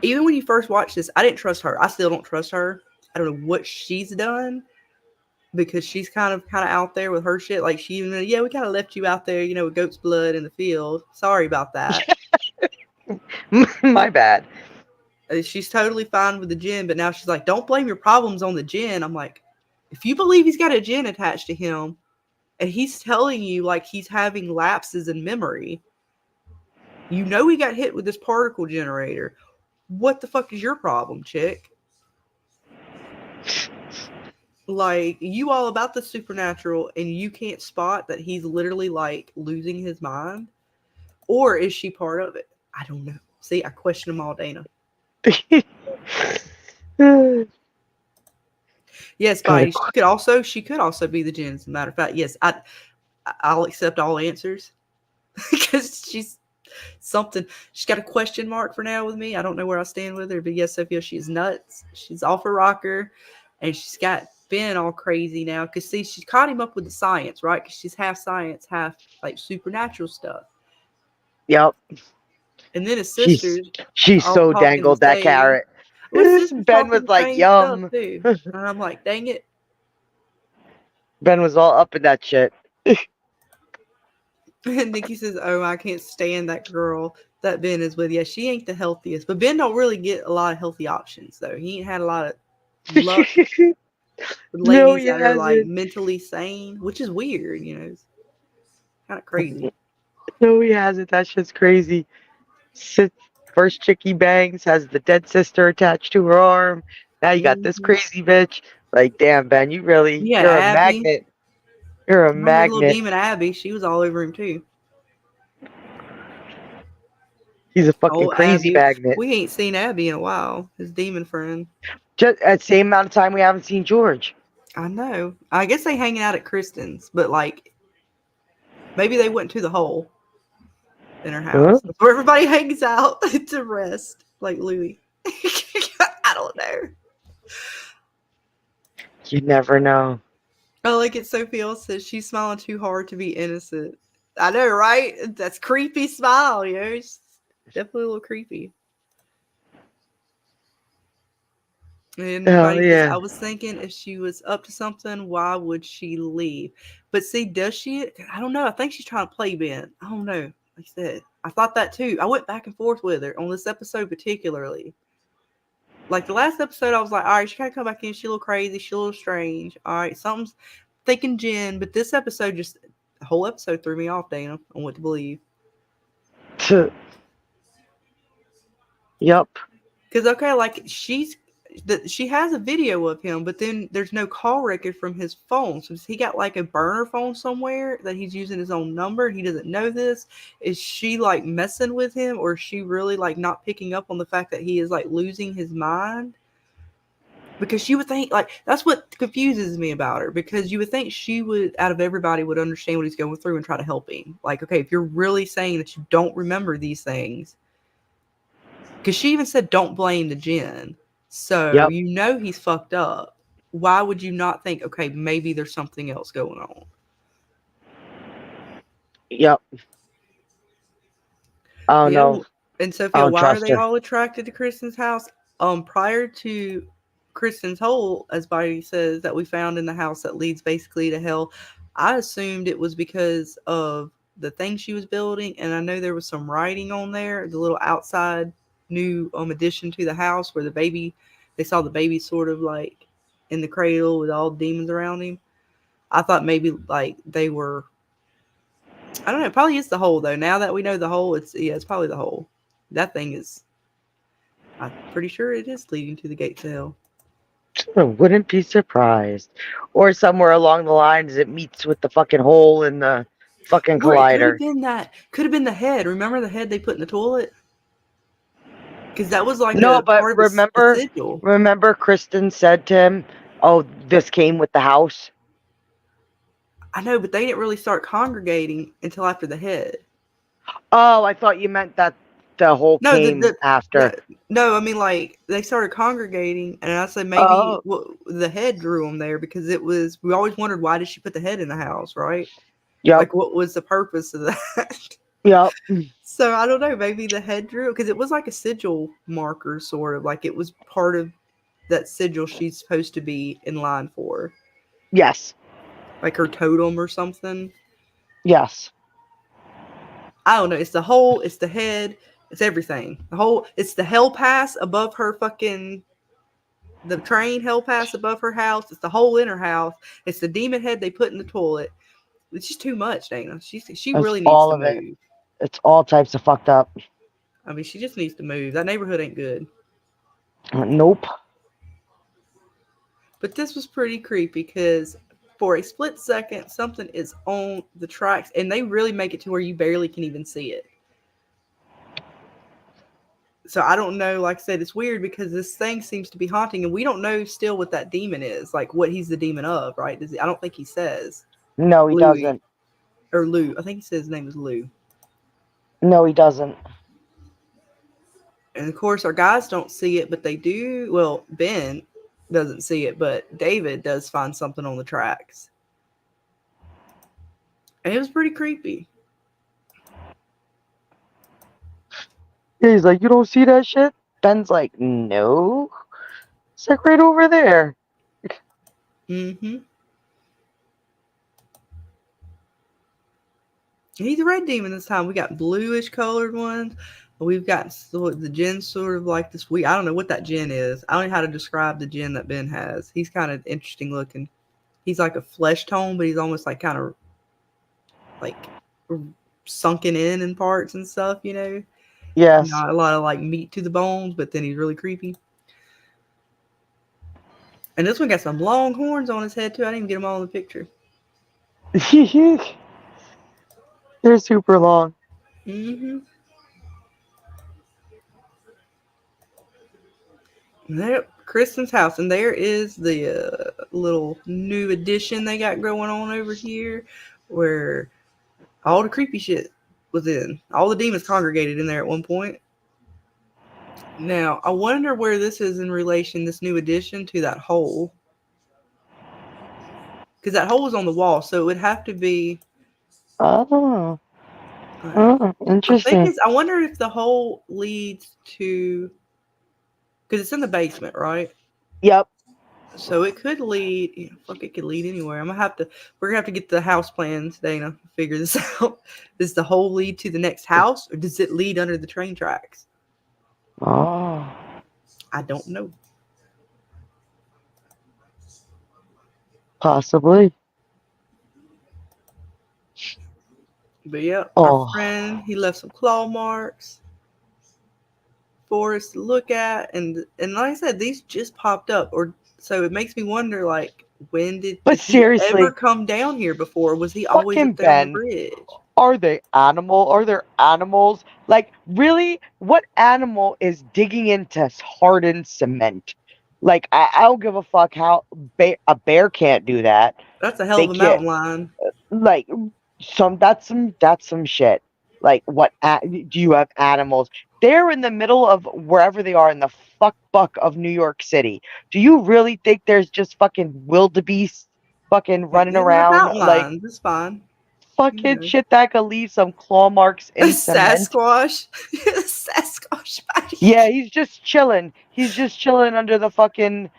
even when you first watched this, I didn't trust her. I still don't trust her. I don't know what she's done, because she's kind of out there with her shit. Like she even, yeah, we kind of left you out there, with goat's blood in the field. Sorry about that. My bad. She's totally fine with the gin, but now she's like, don't blame your problems on the gin. I'm like, if you believe he's got a gin attached to him, and he's telling you like he's having lapses in memory, he got hit with this particle generator. What the fuck is your problem, chick? Like, you all about the supernatural, and you can't spot that he's literally like losing his mind? Or is she part of it? I don't know. See, I question them all, Dana. Yes, Spidey. She could also be the gin. As a matter of fact, yes, I'll accept all answers because she's something. She's got a question mark for now with me. I don't know where I stand with her, but yes, Sophia, she's nuts. She's off her rocker, and she's got Ben all crazy now. Because see, she's caught him up with the science, right? Because she's half science, half like supernatural stuff. Yep. And then his sisters, she's so dangled that carrot. Ben was like, yum. And I'm like, dang it. Ben was all up in that shit. And Nikki says, oh, I can't stand that girl that Ben is with. Yeah, she ain't the healthiest. But Ben don't really get a lot of healthy options, though. He ain't had a lot of luck with ladies that are like mentally sane, which is weird, It's kind of crazy. No, he hasn't. That shit's crazy. First chick he bangs has the dead sister attached to her arm. Now you got this crazy bitch. Like, damn, Ben, you're a magnet. You're a magnet. Little demon Abby, she was all over him too. He's a fucking crazy magnet. We ain't seen Abby in a while. His demon friend. Just at the same amount of time we haven't seen George. I know. I guess they hanging out at Kristen's, but like maybe they went to the hole in her house where everybody hangs out to rest, like Louis. I don't know. You never know. I like it. Sophie says she's smiling too hard to be innocent. I know, right? That's creepy smile, It's definitely a little creepy. And I was thinking if she was up to something, why would she leave? But see, does she? I don't know. I think she's trying to play Ben. I don't know. Like I said, I thought that too. I went back and forth with her on this episode particularly. Like the last episode, I was like, all right, she gotta come back in. She's a little crazy. She's a little strange. All right, something's thinking Jen. But this episode, the whole episode threw me off, Dana, on what to believe. Yep. Because, okay, like she has a video of him, but then there's no call record from his phone. So he got like a burner phone somewhere that he's using his own number and he doesn't know this. Is she like messing with him, or is she really like not picking up on the fact that he is like losing his mind? Because you would think, like, that's what confuses me about her, because you would think she would, out of everybody, would understand what he's going through and try to help him. Like, okay, if you're really saying that you don't remember these things, because she even said don't blame the gin. So he's fucked up. Why would you not think, okay, maybe there's something else going on? Yep. Oh no. And Sophia, why are they all attracted to Kristen's house? Prior to Kristen's hole, as Bobby says, that we found in the house that leads basically to hell, I assumed it was because of the thing she was building, and I know there was some writing on there, the little outside new addition to the house where they saw the baby sort of like in the cradle with all the demons around him. I thought maybe like they were, I don't know, probably is the hole though. Now that we know the hole, it's probably the hole. That thing is, I'm pretty sure it is leading to the gates of hell. I wouldn't be surprised. Or somewhere along the lines it meets with the fucking hole in the fucking collider. Could have been the head. Remember the head they put in the toilet? Because that was like remember Kristen said to him, oh, this came with the house? I know, but they didn't really start congregating until after the head. Oh, I thought you meant that the whole No, came after. no, I mean like they started congregating, and I said maybe Oh, the head drew them there because it was. We always wondered why did she put the head in the house, right? yep, Like what was the purpose of that? yep. So I don't know. Maybe the head drew because it was like a sigil marker, sort of like it was part of that sigil she's supposed to be in line for, Yes, like her totem or something. yes. I don't know. It's the whole. It's the head. It's everything. The whole. It's the hell pass above her fucking. The train hell pass above her house. It's the hole in her house. It's the demon head they put in the toilet. It's just too much, Dana. She That's really needs all to of it. move. It's all types of fucked up. I mean, she just needs to move. That neighborhood ain't good. Nope. But this was pretty creepy because for a split second, something is on the tracks, and they really make it to where you barely can even see it. So I don't know. Like I said, it's weird because this thing seems to be haunting, and we don't know still what that demon is, like what he's the demon of, right? I don't think he says No, he Louis doesn't. or Lou. I think he says his name is Lou. No, he doesn't. And of course, our guys don't see it, but they do. Well, Ben doesn't see it, but David does find something on the tracks. And it was pretty creepy. He's like, you don't see that shit? Ben's like, no. It's like right over there. Mm-hmm. He's a red demon this time. We got bluish colored ones. We've got the gin sort of like this. I don't know what that gin is. I don't know how to describe the gin that Ben has. He's kind of interesting looking. He's like a flesh tone, but he's almost like kind of like sunken in parts and stuff, you know? Yes. Not a lot of like meat to the bones, but then he's really creepy. And this one got some long horns on his head too. I didn't even get them all in the picture. They're super long. Mm-hmm. There, Kristen's house, and there is the little new addition they got going on over here, where all the creepy shit was in. All the demons congregated in there at one point. Now, I wonder where this is in relation, this new addition, to that hole. Because that hole is on the wall, so it would have to be. Oh. Oh, interesting. I wonder if the hole leads to. Because it's in the basement, right? Yep. So it could lead. It could lead anywhere. We're gonna have to get the house plans, Dana. Figure this out. Does the hole lead to the next house, or does it lead under the train tracks? Oh. I don't know. Possibly. But yeah, our Oh. friend, he left some claw marks for us to look at, and like I said, these just popped up, or so it makes me wonder, like, did he seriously, ever come down here before? Was he always fucking up there on the Ben. bridge? Are there animals? Like, really? What animal is digging into hardened cement? Like, I don't give a fuck how a bear can't do that. That's a hell They of a can't. mountain lion. Like, that's some shit. Like, what do you have animals? They're in the middle of wherever they are in the buck of New York City. Do you really think there's just fucking wildebeest fucking running And the around mountain like lions, it's fine. fucking shit that could leave some claw marks in cement? Sasquatch. Sasquatch body. Yeah, he's just chilling. He's just chilling under the fucking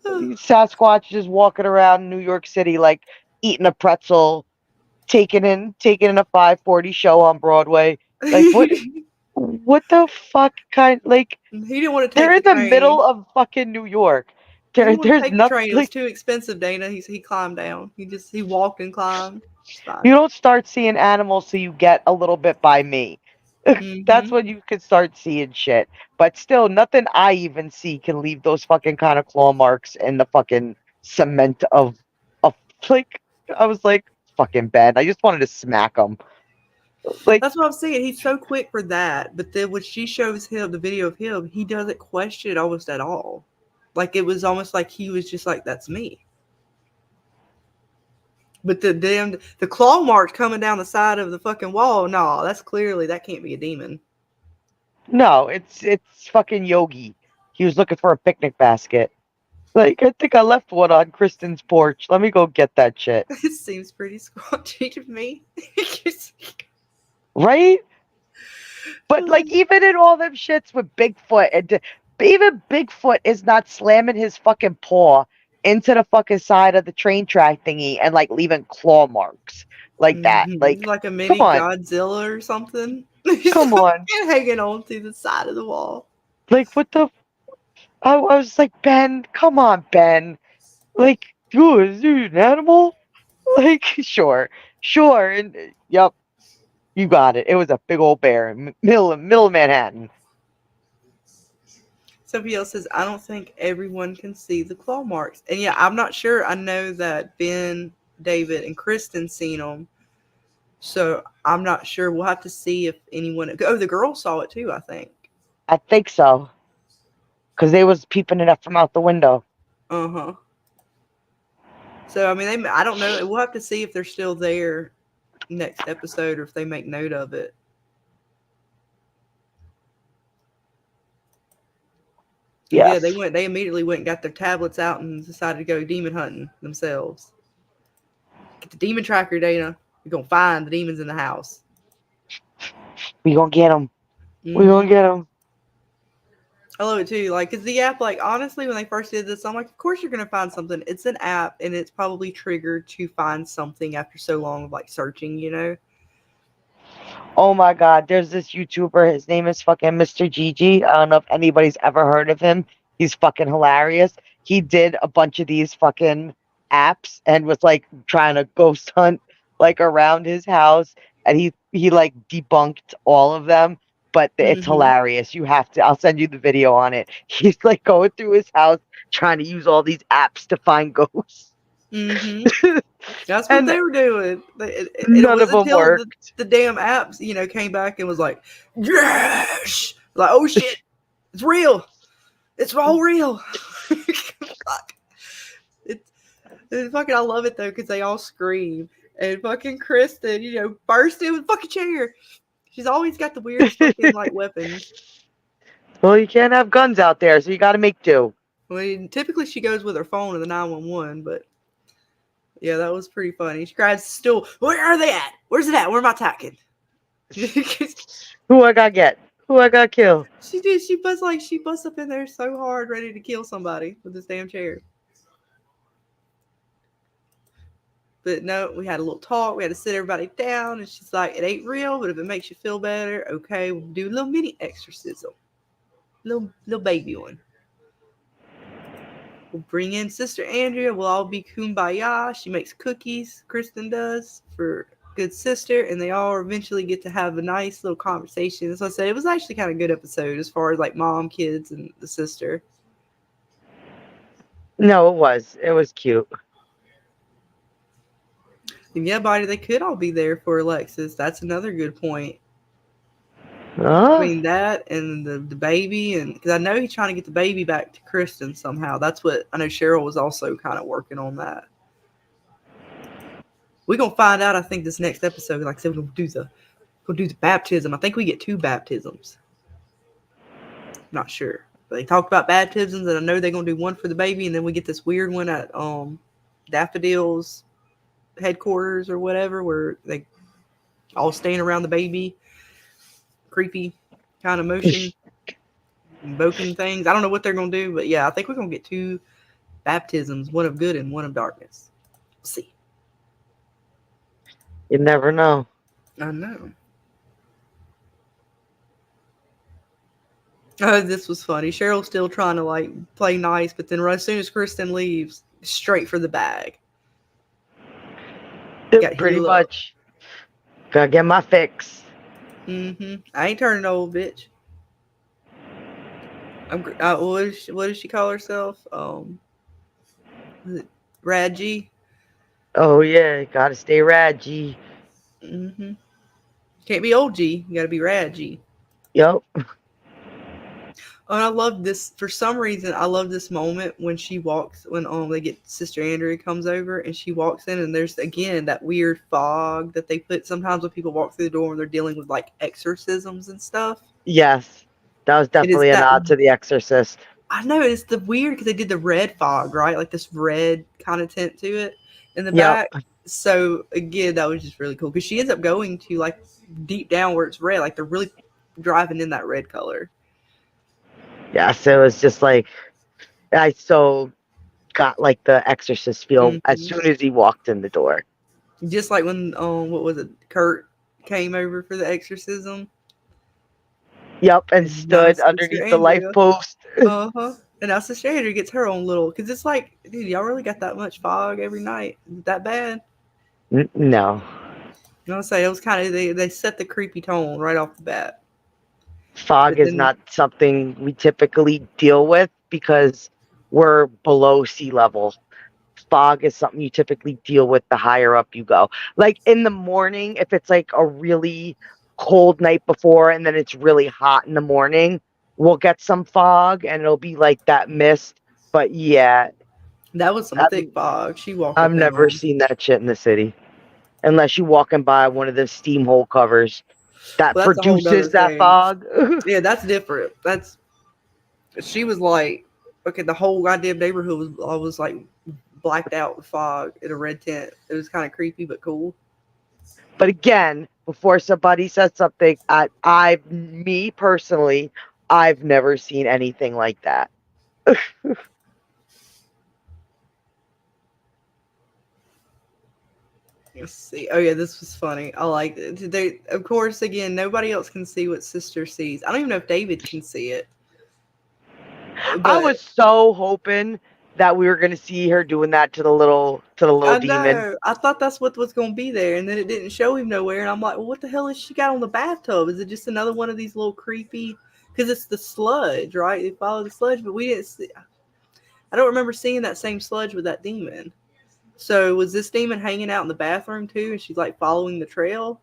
Sasquatch, just walking around New York City, like eating a pretzel, taking in a 540 show on Broadway. Like, what the fuck kind, like, He didn't want to they're take in the train. middle of fucking New York. He didn't want to There's take the nothing train. It was like, too expensive, Dana. He climbed down. He walked and climbed. It's fine. you don't start seeing animals till you get a little bit by me. That's when you could start seeing shit. But still, nothing I even see can leave those fucking kind of claw marks in the fucking cement of like, I was like, fucking Ben. I just wanted to smack him. Like, That's what I'm saying. He's so quick for that, but then when she shows him the video of him, he doesn't question it almost at all. Like it was almost like he was just like, "That's me." But the claw marks coming down the side of the fucking wall, no, that can't be a demon. No, it's fucking Yogi. He was looking for a picnic basket. Like, I think I left one on Kristen's porch. Let me go get that shit. It seems pretty squatchy to me. Right? But like even in all them shits with Bigfoot even Bigfoot is not slamming his fucking paw into the fucking side of the train track thingy and like leaving claw marks like that. Like, Like a come mini on. Godzilla or something. He's Come on. hanging on to the side of the wall. Like what the I was like, Ben, come on, Ben. Like, dude, is you an animal? Like, sure. Sure. And yep, you got it. It was a big old bear in middle of Manhattan. Somebody else says, I don't think everyone can see the claw marks. And yeah, I'm not sure. I know that Ben, David, and Kristen seen them. So I'm not sure. We'll have to see if anyone. Oh, the girl saw it too, I think. I think so. Because they was peeping it up from out the window. Uh-huh. So, I mean, I don't know. We'll have to see if they're still there next episode or if they make note of it. Yes. Yeah, they immediately went and got their tablets out and decided to go demon hunting themselves. Get the demon tracker, Dana. We're going to find the demons in the house. We gonna get them. We gonna get them. I love it too. Like, cause the app, like, honestly, when they first did this, I'm like, of course you're gonna find something. It's an app, and it's probably triggered to find something after so long of like searching, you know. Oh my god, there's this YouTuber. His name is fucking Mr. Gigi. I don't know if anybody's ever heard of him. He's fucking hilarious. He did a bunch of these fucking apps and was like trying to ghost hunt like around his house, and he like debunked all of them. But it's hilarious. You have to. I'll send you the video on it. He's like going through his house trying to use all these apps to find ghosts. That's what they were doing. None of them worked. The damn apps, you know, came back and was like, yes, like, oh shit, it's real. It's all real. Fuck. It's fucking. I love it though because they all scream and fucking Kristen, you know, burst in with a fucking chair. She's always got the weirdest fucking like weapons. Well, you can't have guns out there, so you got to make do. I mean, typically she goes with her phone in the 911, but yeah, that was pretty funny. She grabs the stool. Where are they at? Where's it at? Where am I attacking? Who I gotta get? Who I gotta kill? She did. She busts up in there so hard, ready to kill somebody with this damn chair. But no, we had a little talk. We had to sit everybody down, and she's like, "It ain't real, but if it makes you feel better, okay, we'll do a little mini exorcism, little baby one. We'll bring in Sister Andrea. We'll all be kumbaya. She makes cookies. Kristen does for good sister, and they all eventually get to have a nice little conversation. As I said, it was actually kind of a good episode as far as like mom, kids, and the sister. No, it was. It was cute. And yeah, buddy, they could all be there for Alexis. That's another good point. Between that and the baby, and because I know he's trying to get the baby back to Kristen somehow. That's what I know. Cheryl was also kind of working on that. We're gonna find out. I think this next episode, like I said, we'll do the baptism. I think we get 2 baptisms. Not sure. But they talked about baptisms, and I know they're gonna do one for the baby, and then we get this weird one at Daffodil's headquarters or whatever, where they all stand around the baby. Creepy kind of motion, invoking things. I don't know what they're gonna do, but yeah, I think we're gonna get 2 baptisms, one of good and one of darkness. We'll see. You never know. I know. Oh, this was funny. Cheryl's still trying to like play nice, but then as soon as Kristen leaves, straight for the bag. Pretty much. Gotta get my fix. I ain't turning old, bitch. What does she call herself? Rad G. Oh yeah, gotta stay rad G. Can't be old G. You gotta be rad G. Yep. And I love this. For some reason, I love this moment when she walks, when they get Sister Andrea comes over and she walks in, and there's again that weird fog that they put sometimes when people walk through the door when they're dealing with like exorcisms and stuff. Yes. That was It is definitely a that. nod to The Exorcist. I know it's the weird because they did the red fog, right? Like this red kind of tint to it in the Yep. back. So again, that was just really cool because she ends up going to like deep down where it's red. Like they're really driving in that red color. Yes, it was just like I so got like the Exorcist feel as Mhm. soon as he walked in the door. Just like when what was it? Kurt came over for the exorcism. Yep, and And now stood Sister underneath the life Andrea. post. Uh-huh. And now Sister Andrea gets her own little because it's like, dude, y'all really got that much fog every night? Is it that bad? No. You know what I'm saying? It was kind of they set the creepy tone right off the bat. Fog But is then not something we typically deal with because we're below sea level. Fog is something you typically deal with the higher up you go. Like in the morning, if it's like a really cold night before and then it's really hot in the morning, we'll get some fog and it'll be like that mist. But yeah, that was some I've, thick fog she walked I've up in never on. seen that shit in the city unless you're walking by one of the steam hole covers that Well, that's a whole nother produces that thing. fog. Yeah, that's different. That's she was like, okay, the whole goddamn neighborhood was like blacked out with fog in a red tent. It was kind of creepy but cool. But again, before somebody says something, me personally, I've never seen anything like that. Let's see. Oh yeah, this was funny. I like it. They, of course, again, nobody else can see what Sister sees. I don't even know if David can see it. I But was so hoping that we were gonna see her doing that to the little I demon. know. I thought that's what was going to be there, and then it didn't show him nowhere. And I'm like, well, what the hell has she got on the bathtub? Is it just another one of these little creepy? Because it's the sludge, right? They follow the sludge, but we didn't see. I don't remember seeing that same sludge with that demon. So was this demon hanging out in the bathroom too, and she's like following the trail?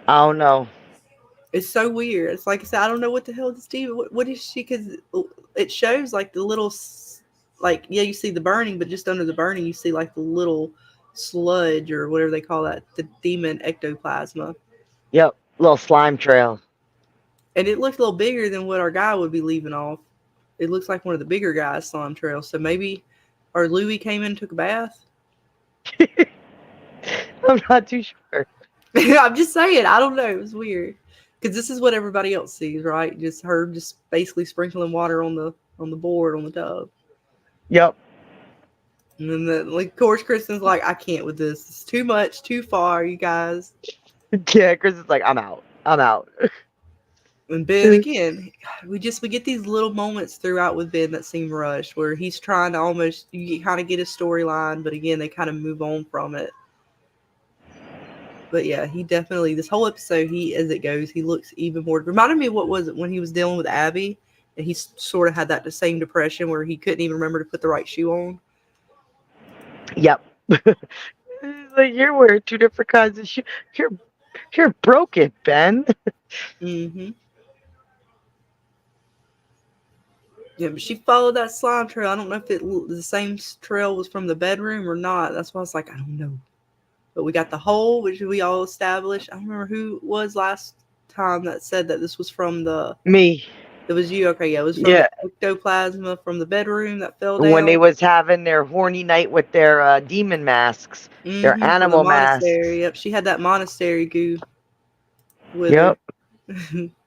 I don't know. It's so weird. It's like I said, I don't know what the hell this demon. What is she? Because it shows like the little, like yeah, you see the burning, but just under the burning, you see like the little sludge or whatever they call that, the demon ectoplasma, Yep, little slime trail. and it looks a little bigger than what our guy would be leaving off. It looks like one of the bigger guys' slime trails. So maybe, or Louis came in and took a bath. I'm not too sure. I'm just saying. I don't know. It was weird because this is what everybody else sees, right? Just her, just basically sprinkling water on the board on the tub. Yep. And then, like, of course, Kristen's like, I can't with this. It's too much, too far, you guys. Yeah, Chris is like, I'm out. I'm out. And Ben, again, we get these little moments throughout with Ben that seem rushed, where he's trying to almost, you kind of get his storyline, but again, they kind of move on from it. But yeah, he definitely, this whole episode, as it goes, he looks even more, reminded me of what was it when he was dealing with Abby, and he sort of had that same depression where he couldn't even remember to put the right shoe on. Yep. Like you're wearing two different kinds of shoes. You're broken, Ben. Mm-hmm. Yeah, but she followed that slime trail. I don't know if the same trail was from the bedroom or not. That's why I was like, I don't know. But we got the hole, which we all established. I don't remember who it was last time that said that this was from the. Me. It was you. Okay, yeah, it was from Yeah. the ectoplasma from the bedroom that fell down. When they was having their horny night with their demon masks, their From the animal monastery. masks. Yep, she had that monastery goo with Yep. her.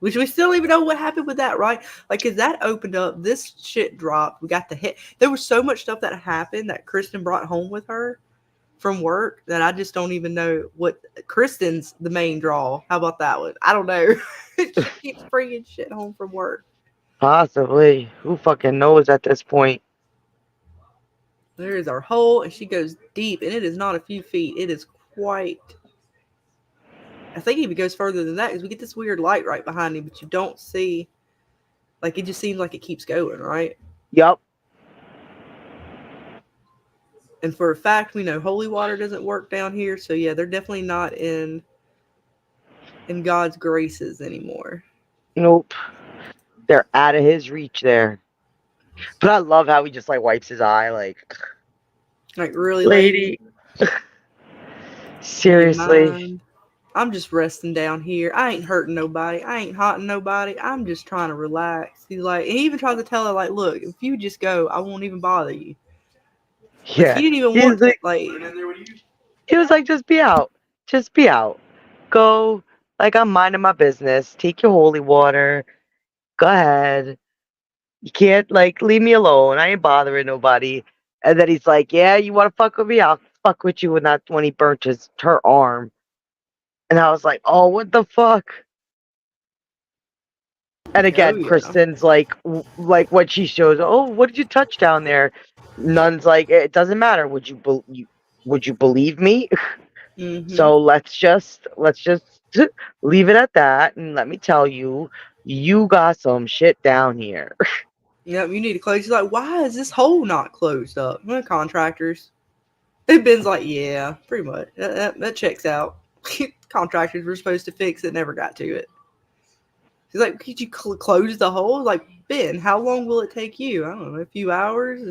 Which we still don't even know what happened with that, right? Like, as that opened up, this shit dropped. We got the hit. There was so much stuff that happened that Kristen brought home with her from work that I just don't even know what. Kristen's the main draw. How about that one? I don't know. She keeps bringing shit home from work. Possibly. Who fucking knows at this point? There is our hole, and she goes deep, and it is not a few feet. It is quite. I think it even goes further than that because we get this weird light right behind him, but you don't see. Like, it just seems like it keeps going, right? Yep. And for a fact, we know holy water doesn't work down here. So yeah, they're definitely not in God's graces anymore. Nope. They're out of his reach there. But I love how he just like wipes his eye, like Like, really, lady. Seriously. I'm just resting down here. I ain't hurting nobody. I ain't hurting nobody. I'm just trying to relax. He's like, and he even tries to tell her, like, look, if you just go, I won't even bother you. Like, Yeah. he didn't even He's want to, like, like, he was like, just be out. Just be out. Go. Like, I'm minding my business. Take your holy water. Go ahead. You can't, like, leave me alone. I ain't bothering nobody. And then he's like, yeah, you want to fuck with me? I'll fuck with you when he burnt her arm. And I was like, oh, what the fuck? And oh, again, yeah. Kristen's like, like when she shows, oh, what did you touch down there? Nun's like, it doesn't matter. Would you believe me? Mm-hmm. So let's just leave it at that, and let me tell you, you got some shit down here. Yep, you need to close. He's like, why is this hole not closed up? Well, contractors. And Ben's like, yeah, pretty much. That checks out. Contractors were supposed to fix it, never got to it. He's like, could you close the hole? Like, Ben, how long will it take you? I don't know, a few hours.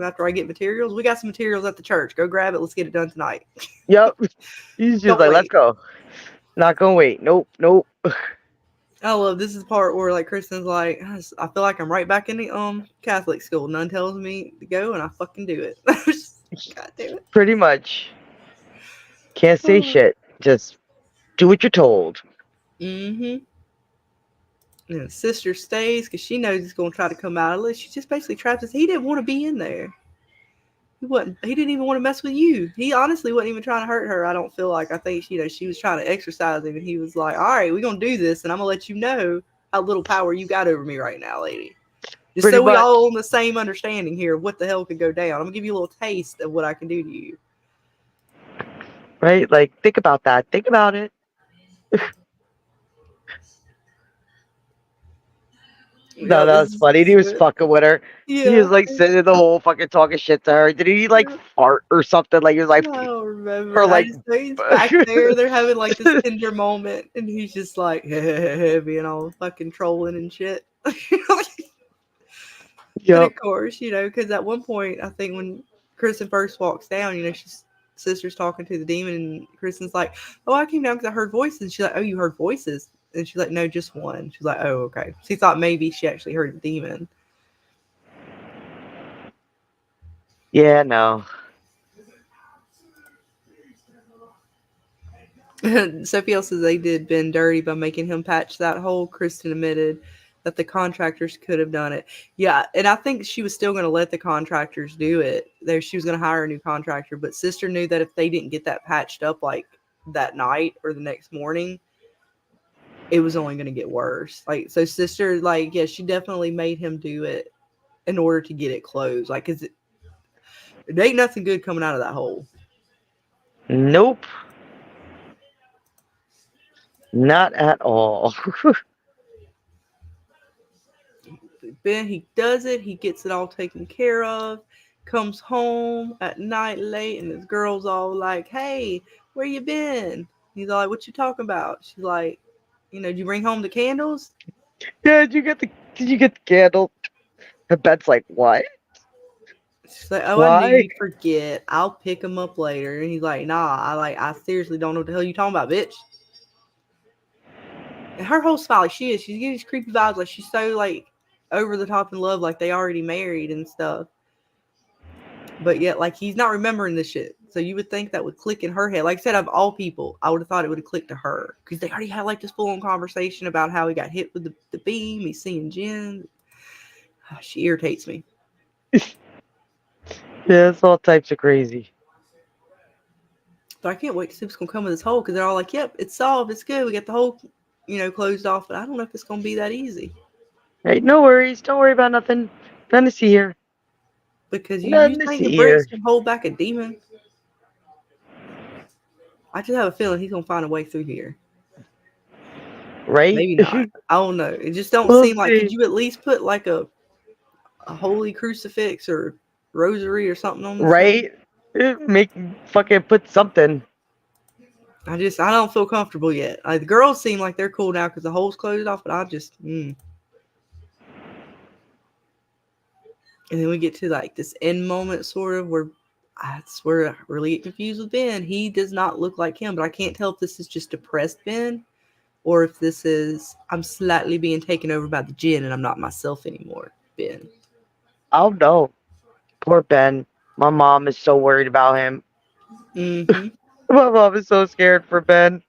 After I get materials, we got some materials at the church. Go grab it. Let's get it done tonight. Yep. He's just Don't like, let's wait. go. Not gonna wait. Nope. Nope. I love this is the part where like Kristen's like, I feel like I'm right back in the Catholic school. None tells me to go, and I fucking do it. God damn it. Pretty much. Can't say shit. Just do what you're told. Mm-hmm. And his sister stays because she knows he's going to try to come out of it. She just basically traps us. He didn't want to be in there. He didn't even want to mess with you. He honestly wasn't even trying to hurt her. I don't feel like. I think she was trying to exercise him, and he was like, "All right, we're gonna do this, and I'm gonna let you know how little power you got over me right now, lady. Just Pretty so we much. all on the same understanding here of what the hell could go down. I'm gonna give you a little taste of what I can do to you." Right? Like, think about that. Think about it. No, Yeah, that this was funny. is He was good. fucking with her. He was Yeah. like sitting in the hole fucking talking shit to her. Did he like fart or something? Like he was I like don't or remember. I like just know he's back there. They're having like this tender moment, and he's just like being all fucking trolling and shit. But Yep. of course, because at one point, I think when Kristen first walks down, she's sister's talking to the demon, and Kristen's like, "Oh, I came down because I heard voices." And she's like, "Oh, you heard voices?" And she's like, "No, just one." She's like, "Oh, okay." She thought maybe she actually heard the demon. Yeah, no. Sophie says they did Ben dirty by making him patch that hole. Kristen admitted that the contractors could have done it. Yeah, and I think she was still going to let the contractors do it. She was going to hire a new contractor, but sister knew that if they didn't get that patched up like that night or the next morning, it was only going to get worse. Like, so sister, like, yeah, she definitely made him do it in order to get it closed. Like, cause it ain't nothing good coming out of that hole. Nope. Not at all. Ben, he does it. He gets it all taken care of. Comes home at night late, and his girl's all like, "Hey, where you been?" He's all like, "What you talking about?" She's like, "Did you bring home the candles?" Yeah, did you get the candle? The bed's like, what? She's like, "Oh, I knew Why? you'd forget. I'll pick them up later." And he's like, "Nah, I seriously don't know what the hell you talking about, bitch." And her whole style, like, she's getting these creepy vibes, like she's so like over the top in love, like they already married and stuff. But yet, like, he's not remembering this shit. So you would think that would click in her head. Like I said, of all people, I would have thought it would have clicked to her. Because they already had, like, this full-on conversation about how he got hit with the beam. He's seeing Jen. She irritates me. Yeah, it's all types of crazy. But I can't wait to see what's going to come of this hole. Because they're all like, yep, it's solved. It's good. We got the hole, closed off. But I don't know if it's going to be that easy. Hey, no worries. Don't worry about nothing. Nothing to see here. Because you Nothing to think the see bricks here. can hold back a demon? I just have a feeling he's going to find a way through here. Right? Maybe not. I don't know. It just don't We'll seem like. see. Could you at least put like a holy crucifix or rosary or something on this thing? Right? Make fucking put something. I don't feel comfortable yet. The girls seem like they're cool now because the hole's closed off, but I just. And then we get to like this end moment, sort of, where That's where I really get confused with Ben. He does not look like him, but I can't tell if this is just depressed Ben or if this is I'm slightly being taken over by the gin and I'm not myself anymore, Ben. Oh no. Poor Ben. My mom is so worried about him. Mm-hmm. My mom is so scared for Ben.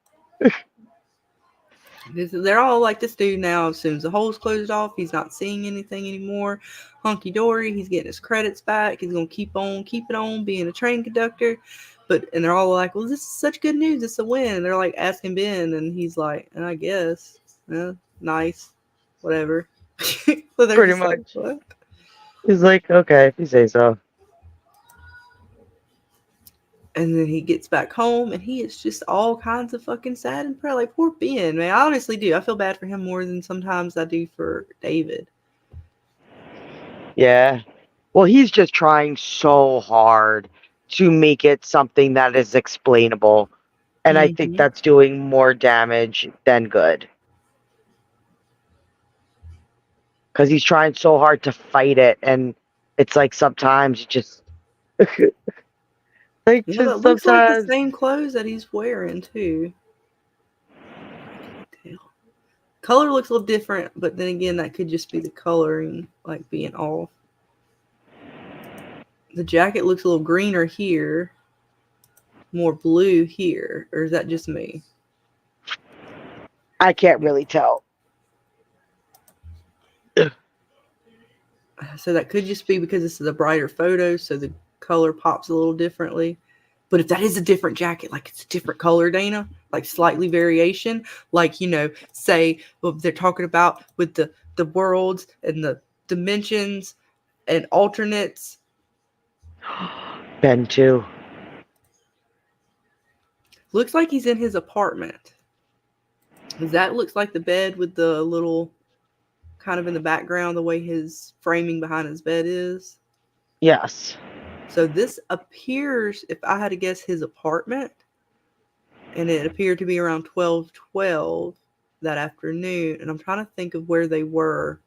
They're all like this dude now. As soon as the hole's closed off, he's not seeing anything anymore. Hunky dory. He's getting his credits back. He's gonna keep it on being a train conductor. And they're all like, "Well, this is such good news. It's a win." And they're like asking Ben, and he's like, "I guess, nice, whatever." So they're Pretty just like, much. "What?" He's like, okay, if you say so. And then he gets back home, and he is just all kinds of fucking sad and proud. Like, poor Ben, man. I honestly do. I feel bad for him more than sometimes I do for David. Yeah. Well, he's just trying so hard to make it something that is explainable. And I think Mm-hmm. that's doing more damage than good. Because he's trying so hard to fight it. And it's like sometimes you just. Like, You know, just that looks like the sometimes. same clothes that he's wearing, too. I can't tell. Color looks a little different, but then again, that could just be the coloring, like, being off. The jacket looks a little greener here, more blue here. Or is that just me? I can't really tell. So that could just be because this is a brighter photo, so the color pops a little differently. But if that is a different jacket, like it's a different color, Dana, like slightly variation, like, say what they're talking about with the worlds and the dimensions and alternates. Ben, too. Looks like he's in his apartment. That looks like the bed with the little kind of in the background, the way his framing behind his bed is. Yes. So this appears, if I had to guess, his apartment. And it appeared to be around 12:12 that afternoon. And I'm trying to think of where they were.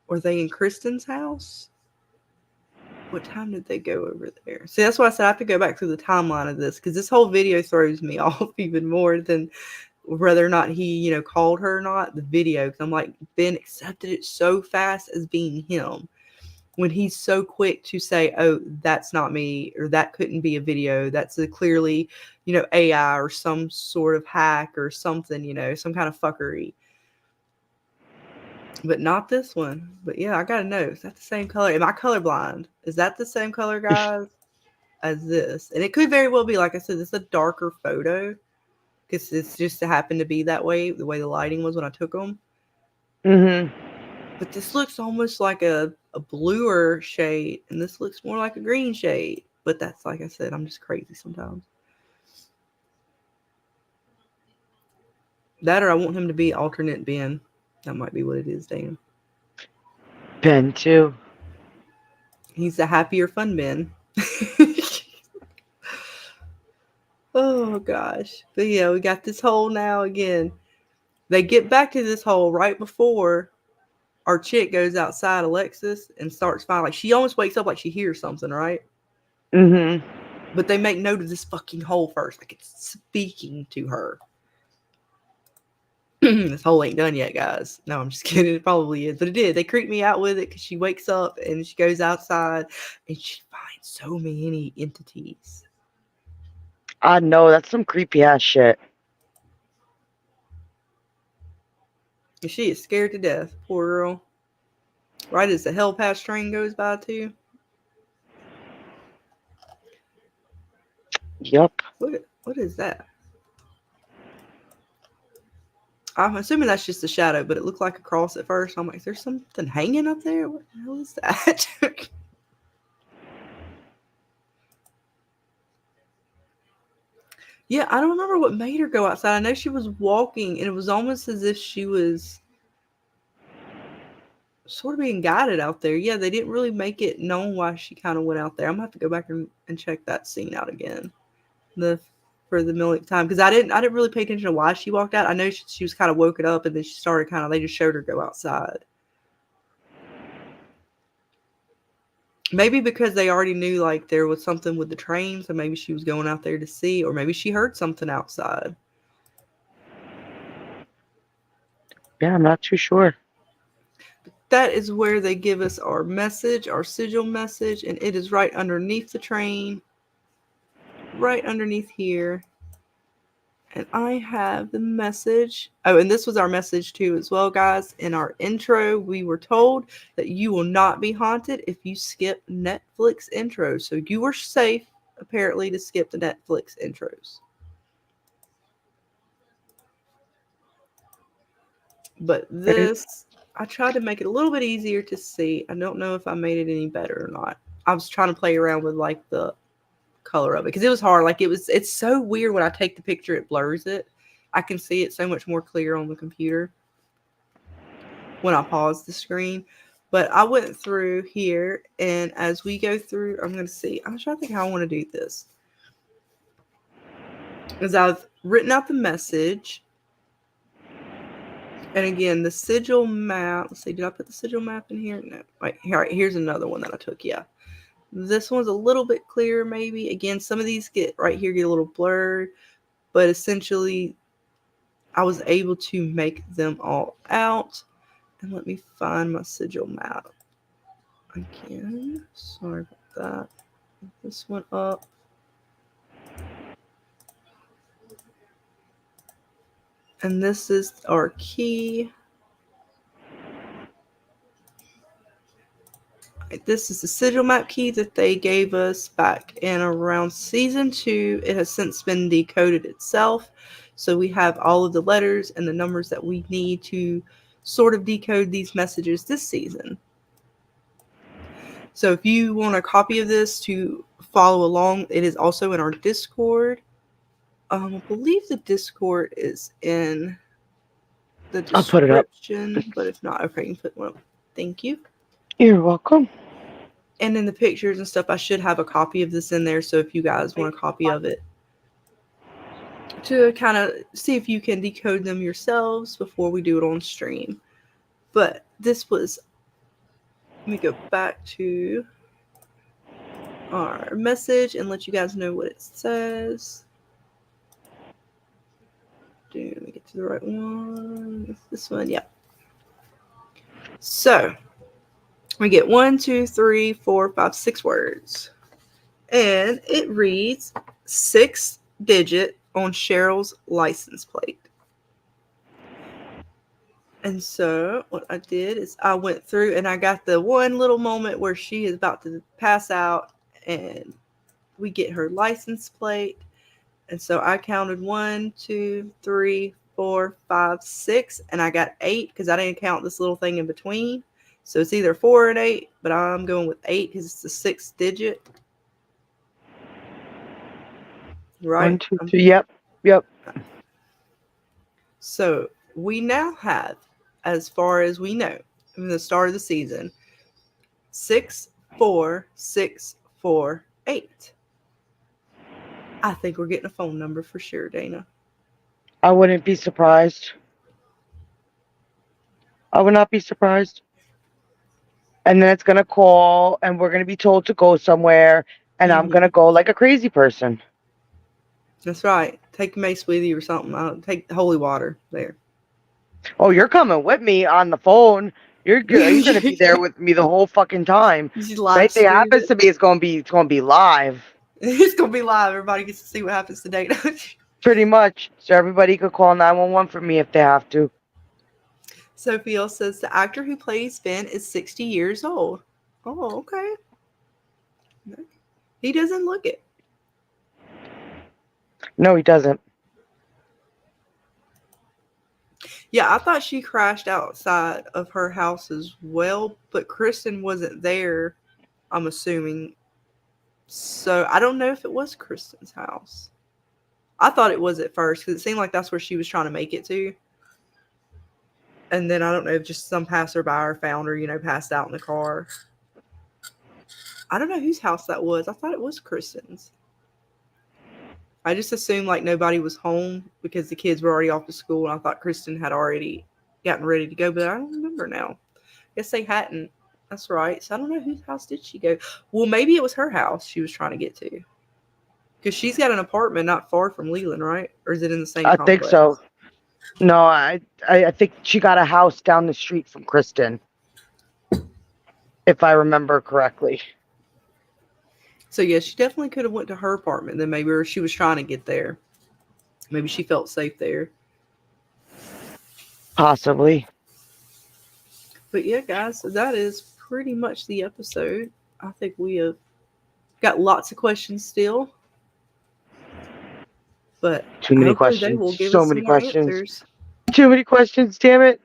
Were they in Kristen's house? What time did they go over there? See, that's why I said I have to go back through the timeline of this, because this whole video throws me off even more than whether or not he, called her or not. The video, because I'm like, Ben accepted it so fast as being him. When he's so quick to say, "Oh, that's not me," or "That couldn't be a video. That's clearly, AI or some sort of hack or something, some kind of fuckery." But not this one. But yeah, I gotta know. Is that the same color? Am I colorblind? Is that the same color, guys, as this? And it could very well be. Like I said, this is a darker photo because it's just happened to be that way, the way the lighting was when I took them. Mm-hmm. But this looks almost like a bluer shade, and this looks more like a green shade. But that's, like I said, I'm just crazy sometimes. That or I want him to be alternate Ben. That might be what it is, Dana. Ben, too. He's the happier fun Ben. Oh, gosh. But yeah, we got this hole now again. They get back to this hole right before our chick goes outside, Alexis, and starts finding, like, she almost wakes up like she hears something, right? Mm-hmm. But they make note of this fucking hole first. Like, it's speaking to her. This hole ain't done yet, guys. No, I'm just kidding. It probably is. But it did. They creeped me out with it because she wakes up and she goes outside and she finds so many entities. I know, that's some creepy ass shit. And she is scared to death. Poor girl. Right as the Hell Pass train goes by, too. Yep. What is that? I'm assuming that's just a shadow, but it looked like a cross at first. I'm like, there's something hanging up there? What the hell is that? Yeah, I don't remember what made her go outside. I know she was walking, and it was almost as if she was sort of being guided out there. Yeah, they didn't really make it known why she kind of went out there. I'm going to have to go back and check that scene out again. For the millionth time, because I didn't really pay attention to why she walked out. I know she was kind of woken up, and then she started they just showed her go outside. Maybe because they already knew like there was something with the train, so maybe she was going out there to see, or maybe she heard something outside. Yeah, I'm not too sure. That is where they give us our message, our sigil message, and it is right underneath the train, right underneath here. And I have the message. Oh, and this was our message too as well, guys. In our intro, we were told that you will not be haunted if you skip Netflix intros. So you were safe, apparently, to skip the Netflix intros. But this, I tried to make it a little bit easier to see. I don't know if I made it any better or not. I was trying to play around with like the color of it because it was hard. Like it's so weird when I take the picture, it blurs it. I can see it so much more clear on the computer when I pause the screen. But I went through here, and as we go through, I'm going to see. I'm trying to think how I want to do this. As I've written out the message, and again, the sigil map. Let's see, did I put the sigil map in here? No. Wait, here's another one that I took. Yeah. This one's a little bit clearer, maybe. Again, some of these get a little blurred, but essentially, I was able to make them all out. And let me find my sigil map again. Sorry about that. This one up. And this is our key. This is the sigil map key that they gave us back in around season 2. It has since been decoded itself. So we have all of the letters and the numbers that we need to sort of decode these messages this season. So if you want a copy of this to follow along, it is also in our Discord. I believe the Discord is in the description. I'll put it up. But if not, okay, you can put one up. Thank you. You're welcome. And in the pictures and stuff, I should have a copy of this in there. So if you guys want a copy of it, to kind of see if you can decode them yourselves before we do it on stream. But this was, let me go back to our message and let you guys know what it says. Let me get to the right one. This one, yeah. So we get 1, 2, 3, 4, 5, 6 words. And it reads 6-digit on Cheryl's license plate. And so what I did is I went through and I got the one little moment where she is about to pass out and we get her license plate. And so I counted 1, 2, 3, 4, 5, 6, and I got 8 because I didn't count this little thing in between. So it's either 4 and 8, but I'm going with 8 because it's the 6th digit. Right? 1, 2, 3. Yep. So we now have, as far as we know, from the start of the season, 6, 4, 6, 4, 8. I think we're getting a phone number for sure, Dana. I wouldn't be surprised. I would not be surprised. And then it's going to call, and we're going to be told to go somewhere, and I'm going to go like a crazy person. That's right. Take mace with you or something. Take holy water there. Oh, you're coming with me on the phone. You're going to be there with me the whole fucking time. If anything happens to me, it's going to be live. It's going to be live. Everybody gets to see what happens to Dana. Pretty much. So everybody could call 911 for me if they have to. Sophia says the actor who plays Finn is 60 years old. Oh, okay. He doesn't look it. No, he doesn't. Yeah, I thought she crashed outside of her house as well, but Kristen wasn't there, I'm assuming. So I don't know if it was Kristen's house. I thought it was at first because it seemed like that's where she was trying to make it to. And then I don't know if just some passerby found her, passed out in the car. I don't know whose house that was. I thought it was Kristen's. I just assumed like nobody was home because the kids were already off to school. And I thought Kristen had already gotten ready to go, but I don't remember now. I guess they hadn't. That's right. So I don't know whose house did she go. Well, maybe it was her house she was trying to get to. Because she's got an apartment not far from Leland, right? Or is it in the same I think complex? so. No, I think she got a house down the street from Kristen, if I remember correctly. So yeah, she definitely could have went to her apartment then maybe, or she was trying to get there. Maybe she felt safe there. Possibly. But yeah, guys, so that is pretty much the episode. I think we have got lots of questions still. But Too many hopefully they questions. will give So us some many more questions. answers. Too many questions, damn it.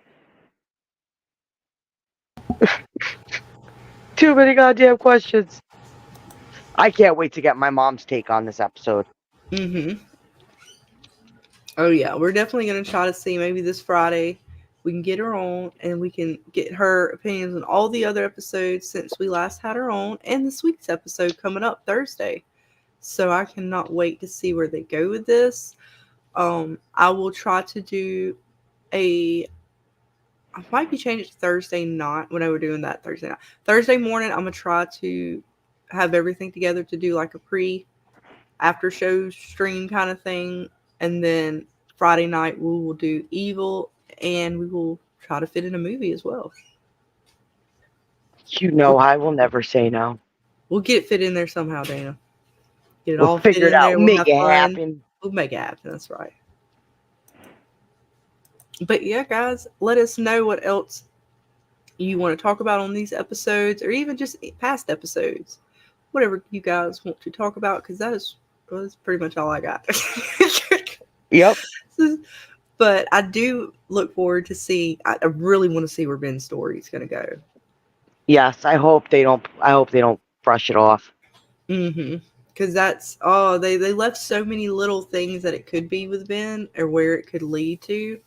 Too many goddamn questions. I can't wait to get my mom's take on this episode. Mm-hmm. Oh yeah, we're definitely gonna try to see maybe this Friday we can get her on and we can get her opinions on all the other episodes since we last had her on, and this week's episode coming up Thursday. So I cannot wait to see where they go with this. I will try to do I might be changing to Thursday night when I were doing that Thursday night. Thursday morning, I'm gonna try to have everything together to do like a after show stream kind of thing, and then Friday night we will do Evil, and we will try to fit in a movie as well. You know I will never say no. We'll get it fit in there somehow, Dana. Get it We'll all fit figure it in out. there. We'll Make have it fun. happen. We'll make it happen. That's right. But yeah, guys, let us know what else you want to talk about on these episodes, or even just past episodes. Whatever you guys want to talk about, because that's pretty much all I got. Yep. But I do look forward to see. I really want to see where Ben's story is going to go. Yes, I hope they don't brush it off. Mm-hmm. Because they left so many little things that it could be with Ben, or where it could lead to.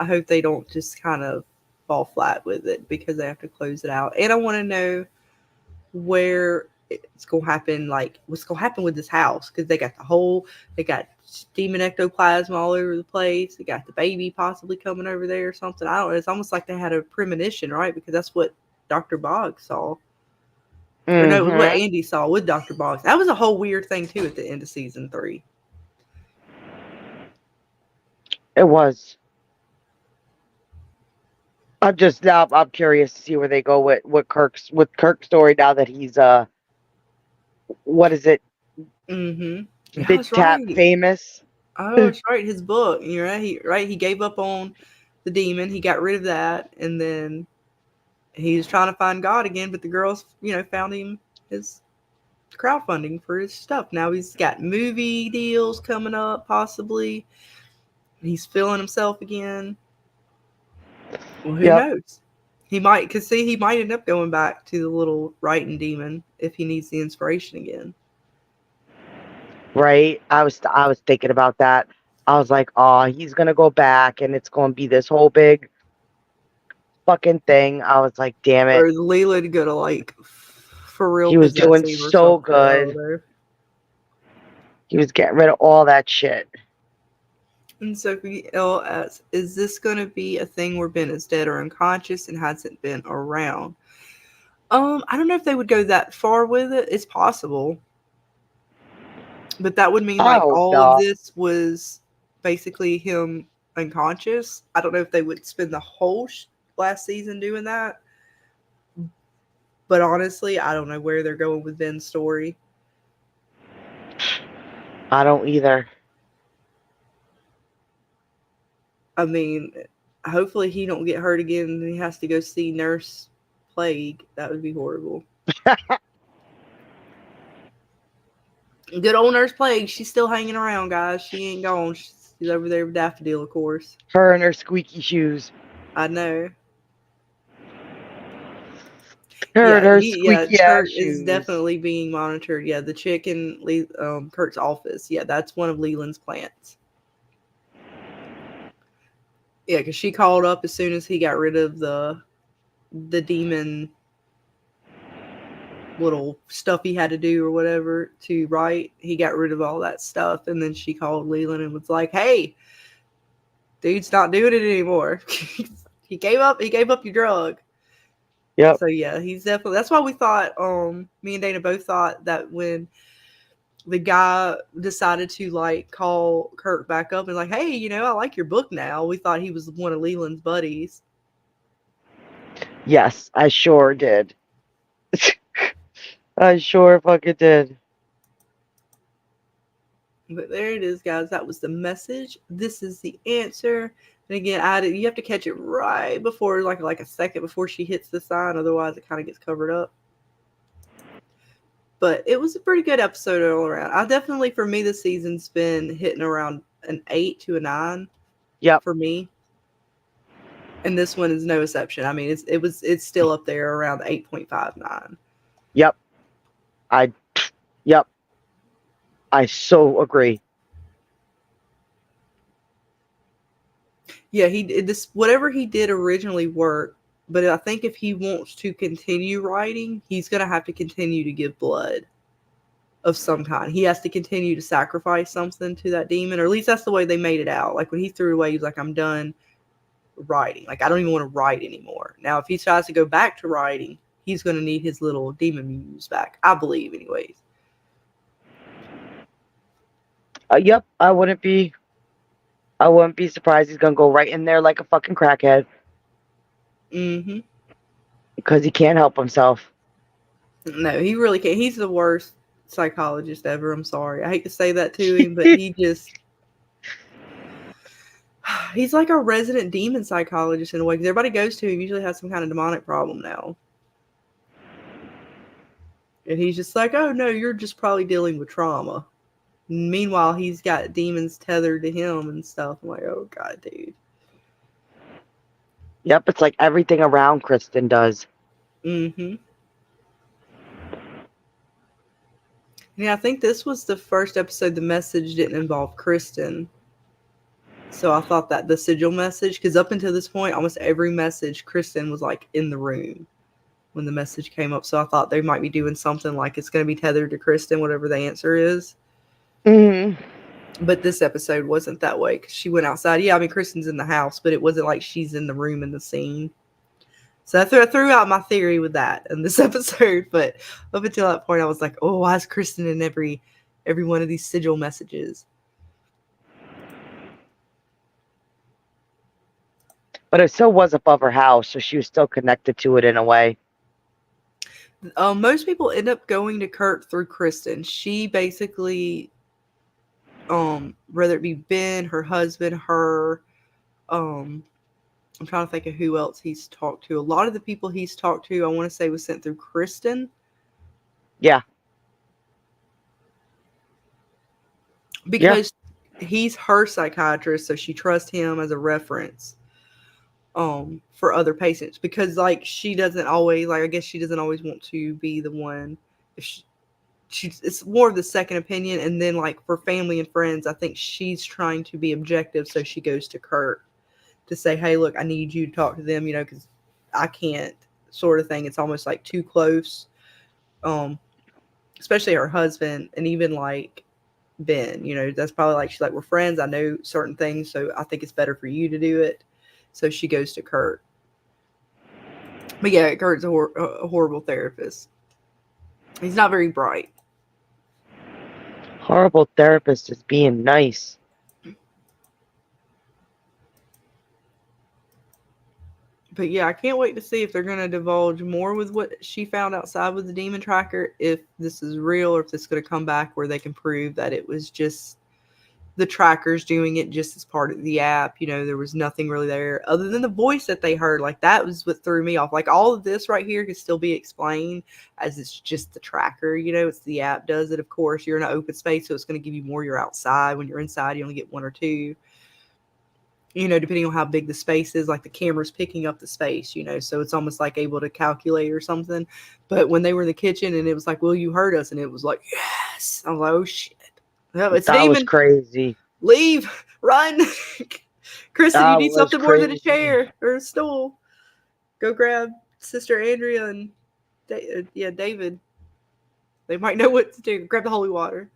I hope they don't just kind of fall flat with it, because they have to close it out. And I want to know where it's going to happen, like what's going to happen with this house, because they got demon ectoplasm all over the place. They got the baby possibly coming over there or something. I don't know. It's almost like they had a premonition, right? Because that's what Dr. Boggs saw. Or no, it was what Andy saw with Dr. Boggs. That was a whole weird thing too at the end of season 3. It was. I'm curious to see where they go with Kirk's story now that he's what is it? Mm-hmm. Big Tap right. famous. Oh, that's right. His book. You're right. He gave up on the demon. He got rid of that, and then he was trying to find God again. But the girls, found him his crowdfunding for his stuff. Now he's got movie deals coming up, possibly. He's feeling himself again. Well, who knows? He might end up going back to the little writing demon if he needs the inspiration again. Right. I was thinking about that. I was like, oh, he's gonna go back, and it's gonna be this whole big fucking thing. I was like, damn it. Or Leland gonna for real. He was doing so good. He was getting rid of all that shit. And Sophie L asks, is this going to be a thing where Ben is dead or unconscious and hasn't been around? I don't know if they would go that far with it. It's possible. But that would mean all of this was basically him unconscious. I don't know if they would spend the whole last season doing that. But honestly, I don't know where they're going with Ben's story. I don't either. I mean, hopefully he don't get hurt again and he has to go see Nurse Plague. That would be horrible. Good old Nurse Plague. She's still hanging around, guys. She ain't gone. She's over there with Daffodil, of course. Her and her squeaky shoes. I know. Her and her squeaky Kurt shoes. is definitely being monitored. Yeah, the chick in Kurt's office. Yeah, that's one of Leland's plants. Yeah, because she called up as soon as he got rid of the demon little stuff he had to do or whatever to write. He got rid of all that stuff, and then she called Leland and was like, "Hey, dude's not doing it anymore. He gave up your drug." Yep. So yeah, he's definitely. That's why we thought. Me and Dana both thought that when the guy decided to like call Kirk back up and like, hey, I like your book now. We thought he was one of Leland's buddies. Yes, I sure did. I sure fucking did. But there it is, guys. That was the message. This is the answer. And again, you have to catch it right before, like a second before she hits the sign. Otherwise, it kind of gets covered up. But it was a pretty good episode all around. I definitely, for me, this season's been hitting around an 8 to a 9. Yep. For me. And this one is no exception. I mean, it's still up there around 8.59. Yep. Yep. I so agree. Yeah, he did this. Whatever he did originally worked, but I think if he wants to continue writing, he's gonna have to continue to give blood of some kind. He has to continue to sacrifice something to that demon, or at least that's the way they made it out. Like when he threw it away, he was like, "I'm done writing. Like I don't even want to write anymore." Now, if he tries to go back to writing, he's gonna need his little demon muse back. I believe, anyways. Yep. I wouldn't be surprised. He's gonna go right in there like a fucking crackhead. Mm-hmm. Because he can't help himself. No, he really can't. He's the worst psychologist ever. I'm sorry. I hate to say that to him, but he's like a resident demon psychologist in a way. Because everybody goes to him usually has some kind of demonic problem now. And he's just like, oh, no, you're just probably dealing with trauma. Meanwhile, he's got demons tethered to him and stuff. I'm like, oh, God, dude. Yep, it's like everything around Kristen does. Mm-hmm. Yeah, I think this was the first episode the message didn't involve Kristen. So I thought that the sigil message, because up until this point, almost every message, Kristen was like in the room when the message came up. So I thought they might be doing something like it's going to be tethered to Kristen, whatever the answer is. Mm-hmm. But this episode wasn't that way because she went outside. Yeah, I mean, Kristen's in the house, but it wasn't like she's in the room in the scene. So I threw out my theory with that in this episode. But up until that point, I was like, oh, why is Kristen in every one of these sigil messages? But it still was above her house, so she was still connected to it in a way. Most people end up going to Kurt through Kristen. She basically... whether it be Ben, her husband, her, I'm trying to think of who else he's talked to. A lot of the people he's talked to, I want to say was sent through Kristen. Yeah. Because he's her psychiatrist, so she trusts him as a reference, for other patients. Because like she doesn't always, like I guess she doesn't always want to be the one. If it's more of the second opinion, and then like for family and friends, I think she's trying to be objective, so she goes to Kurt to say, hey, look, I need you to talk to them, because I can't, sort of thing. It's almost like too close, especially her husband, and even like Ben, that's probably like, she's like, we're friends, I know certain things, so I think it's better for you to do it. So she goes to Kurt. But yeah, Kurt's a horrible therapist. He's not very bright. Horrible therapist is being nice. But yeah, I can't wait to see if they're going to divulge more with what she found outside with the demon tracker, if this is real, or if this is going to come back where they can prove that it was just the trackers doing it just as part of the app. There was nothing really there other than the voice that they heard. Like that was what threw me off. Like all of this right here can still be explained as it's just the tracker, it's the app does it. Of course, you're in an open space, so it's going to give you more. You're outside. When you're inside, you only get one or two, depending on how big the space is. Like the camera's picking up the space, so it's almost like able to calculate or something. But when they were in the kitchen and it was like, well, you heard us, and it was like, yes. I was like, oh shit. No, it's that demon. Was crazy. Leave, run. Kristen, That you need something more than a crazy. chair or a stool. Go grab Sister Andrea and David. They might know what to do. Grab the holy water.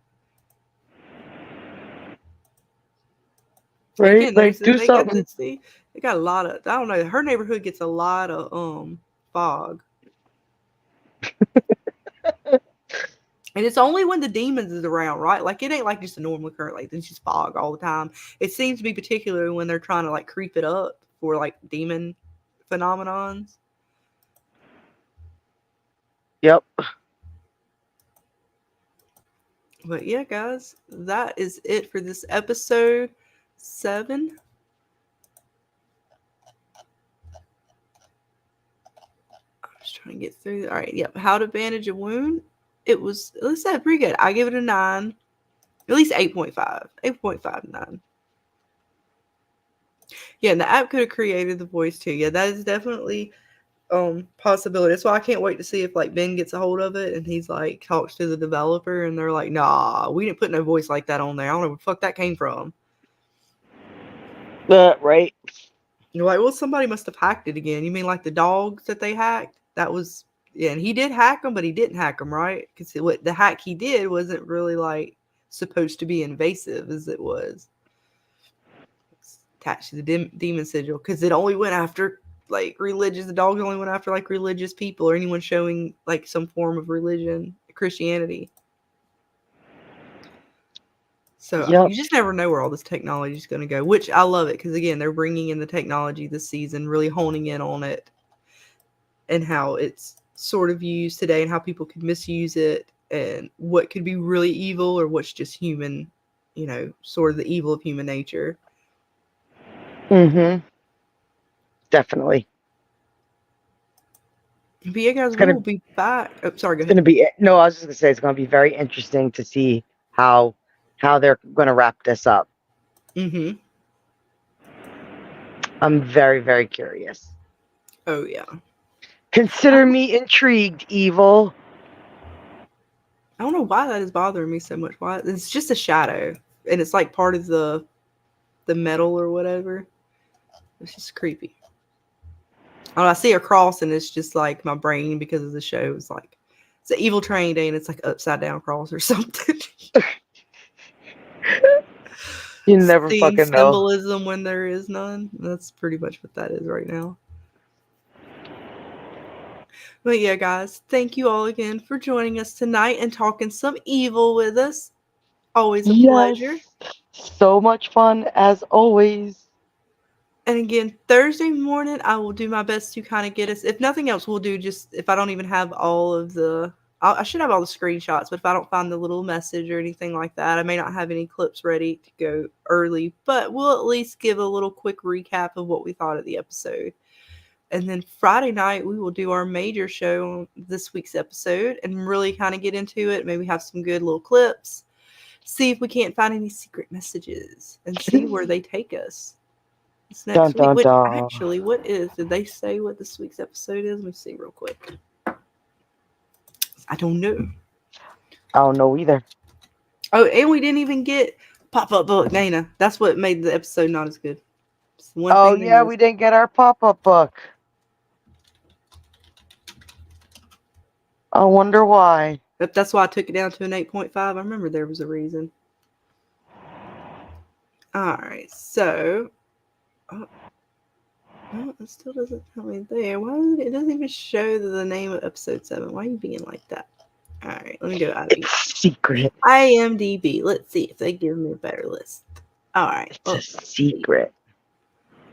Right? Again, Like do something. They got a lot of, I don't know, her neighborhood gets a lot of fog. And it's only when the demons is around, right? Like, it ain't like just a normal occurrence. Like, it's just fog all the time. It seems to be particular when they're trying to, like, creep it up for, like, demon phenomenons. Yep. But yeah, guys, that is it for this episode 7. I'm just trying to get through. All right, yep. How to bandage a wound. Let's say pretty good. I give it a 9. At least 8.5. 8.59. Yeah, and the app could have created the voice too. Yeah, that is definitely possibility. That's why I can't wait to see if like Ben gets a hold of it and he's like talks to the developer and they're like, nah, we didn't put no voice like that on there. I don't know where the fuck that came from. Right. You're like, well, somebody must have hacked it again. You mean like the dogs that they hacked? That was, yeah, and he did hack them, but he didn't hack them, right? Because what the hack he did wasn't really like supposed to be invasive as it was. It's attached to the demon sigil because it only went after like religious. The dogs only went after like religious people or anyone showing like some form of religion, Christianity. So Yep. you just never know where all this technology is going to go, which I love it because, again, they're bringing in the technology this season, really honing in on it and how it's sort of used today and how people could misuse it and what could be really evil or what's just human, you know, sort of the evil of human nature. Mm-hmm. Definitely. But yeah, guys, we will be back. Oh, sorry, go ahead. No, I was just going to say it's going to be very interesting to see how they're going to wrap this up. Mm-hmm. I'm very, very curious. Oh, yeah. Consider me intrigued, Evil. I don't know why that is bothering me so much. Why? It's just a shadow, and it's like part of the metal or whatever. It's just creepy. Oh, I see a cross, and it's just like my brain because of the show is like it's an evil train day, and it's like upside down cross or something. You never Seeing fucking know. symbolism when there is none. That's pretty much what that is right now. But yeah, guys, thank you all again for joining us tonight and talking some evil with us. Always a pleasure. So much fun as always. And again, Thursday morning, I will do my best to kind of get us. If nothing else, we'll do just if I don't even have all of the. I should have all the screenshots, but if I don't find the little message or anything like that, I may not have any clips ready to go early. But we'll at least give a little quick recap of what we thought of the episode. And then Friday night, we will do our major show on this week's episode and really kind of get into it. Maybe have some good little clips. See if we can't find any secret messages and see where they take us. It's next week. Which actually, did they say what this week's episode is? Let me see real quick. I don't know. I don't know either. Oh, and we didn't even get pop-up book, Dana. That's what made the episode not as good. Oh, yeah, we didn't get our pop-up book. I wonder why. But that's why I took it down to an 8.5. I remember there was a reason. All right, so... Oh, it still doesn't tell me there. Why it doesn't even show the name of episode 7? Why are you being like that? All right, let me go out of here. Secret. IMDb. Let's see if they give me a better list. All right. It's a secret.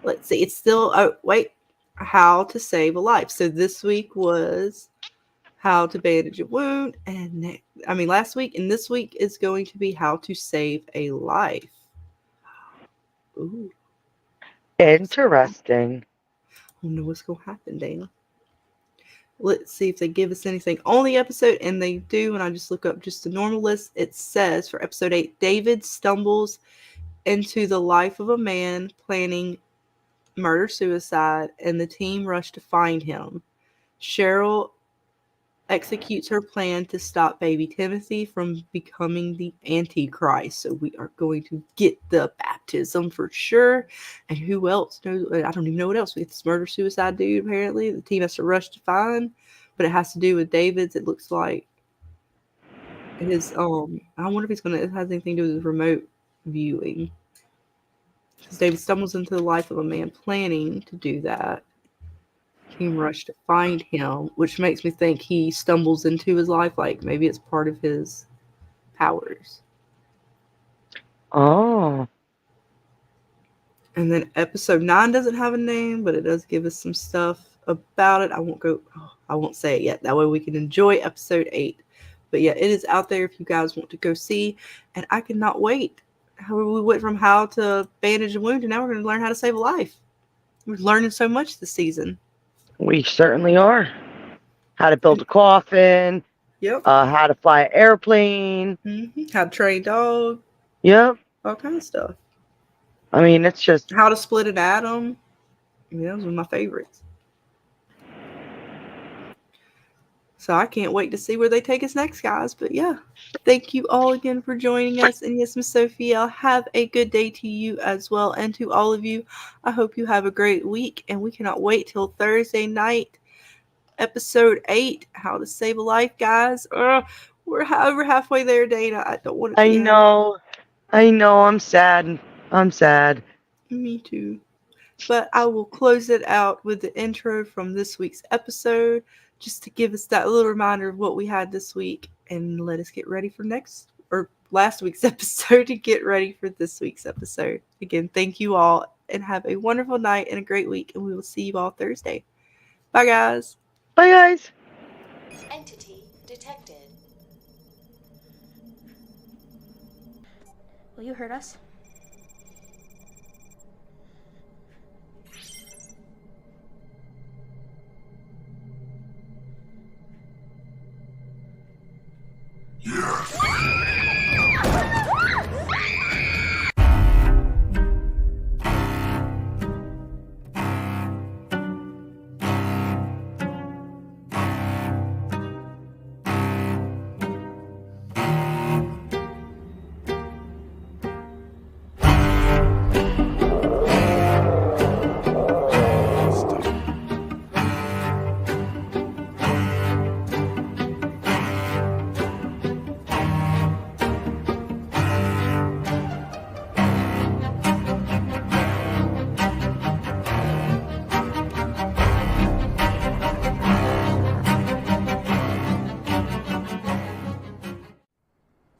Let's see. It's still. Oh, wait. How to save a life. So this week was how to bandage a wound, and last week and this week is going to be how to save a life. Ooh. Interesting. I don't know what's going to happen, Dana. Let's see if they give us anything on the episode, and they do. And I just look up just the normal list. It says for episode 8, David stumbles into the life of a man planning murder-suicide, and the team rush to find him. Cheryl executes her plan to stop baby Timothy from becoming the Antichrist. So we are going to get the baptism for sure. And who else knows? I don't even know what else. We get this murder-suicide dude, apparently. The team has to rush to find. But it has to do with David's, it looks like. His, I wonder if it has anything to do with remote viewing. Because David stumbles into the life of a man planning to do that. Team rush to find him, which makes me think he stumbles into his life, like maybe it's part of his powers. Oh. And then episode 9 doesn't have a name, but it does give us some stuff about it. I won't say it yet. That way we can enjoy episode 8. But yeah, it is out there if you guys want to go see. And I cannot wait. We went from how to bandage a wound, and now we're going to learn how to save a life. We're learning so much this season. We certainly are. How to build a coffin. Yep. How to fly an airplane. How to train dog. Yep. All kind of stuff. I mean, it's just... How to split an atom. Those were my favorites. So I can't wait to see where they take us next, guys. But yeah, thank you all again for joining us. And yes, Miss Sophia, have a good day to you as well. And to all of you, I hope you have a great week. And we cannot wait till Thursday night, episode 8, How to Save a Life, guys. We're over halfway there, Dana. I don't want to. I know. I'm sad. Me too. But I will close it out with the intro from this week's episode, just to give us that little reminder of what we had this week, and let us get ready for last week's episode to get ready for this week's episode. Again, thank you all, and have a wonderful night and a great week, and we will see you all Thursday. Bye, guys. Bye, guys. Entity detected. Will you hurt us?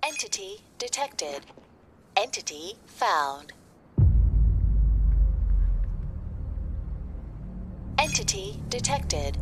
Entity detected. Entity found. Entity detected.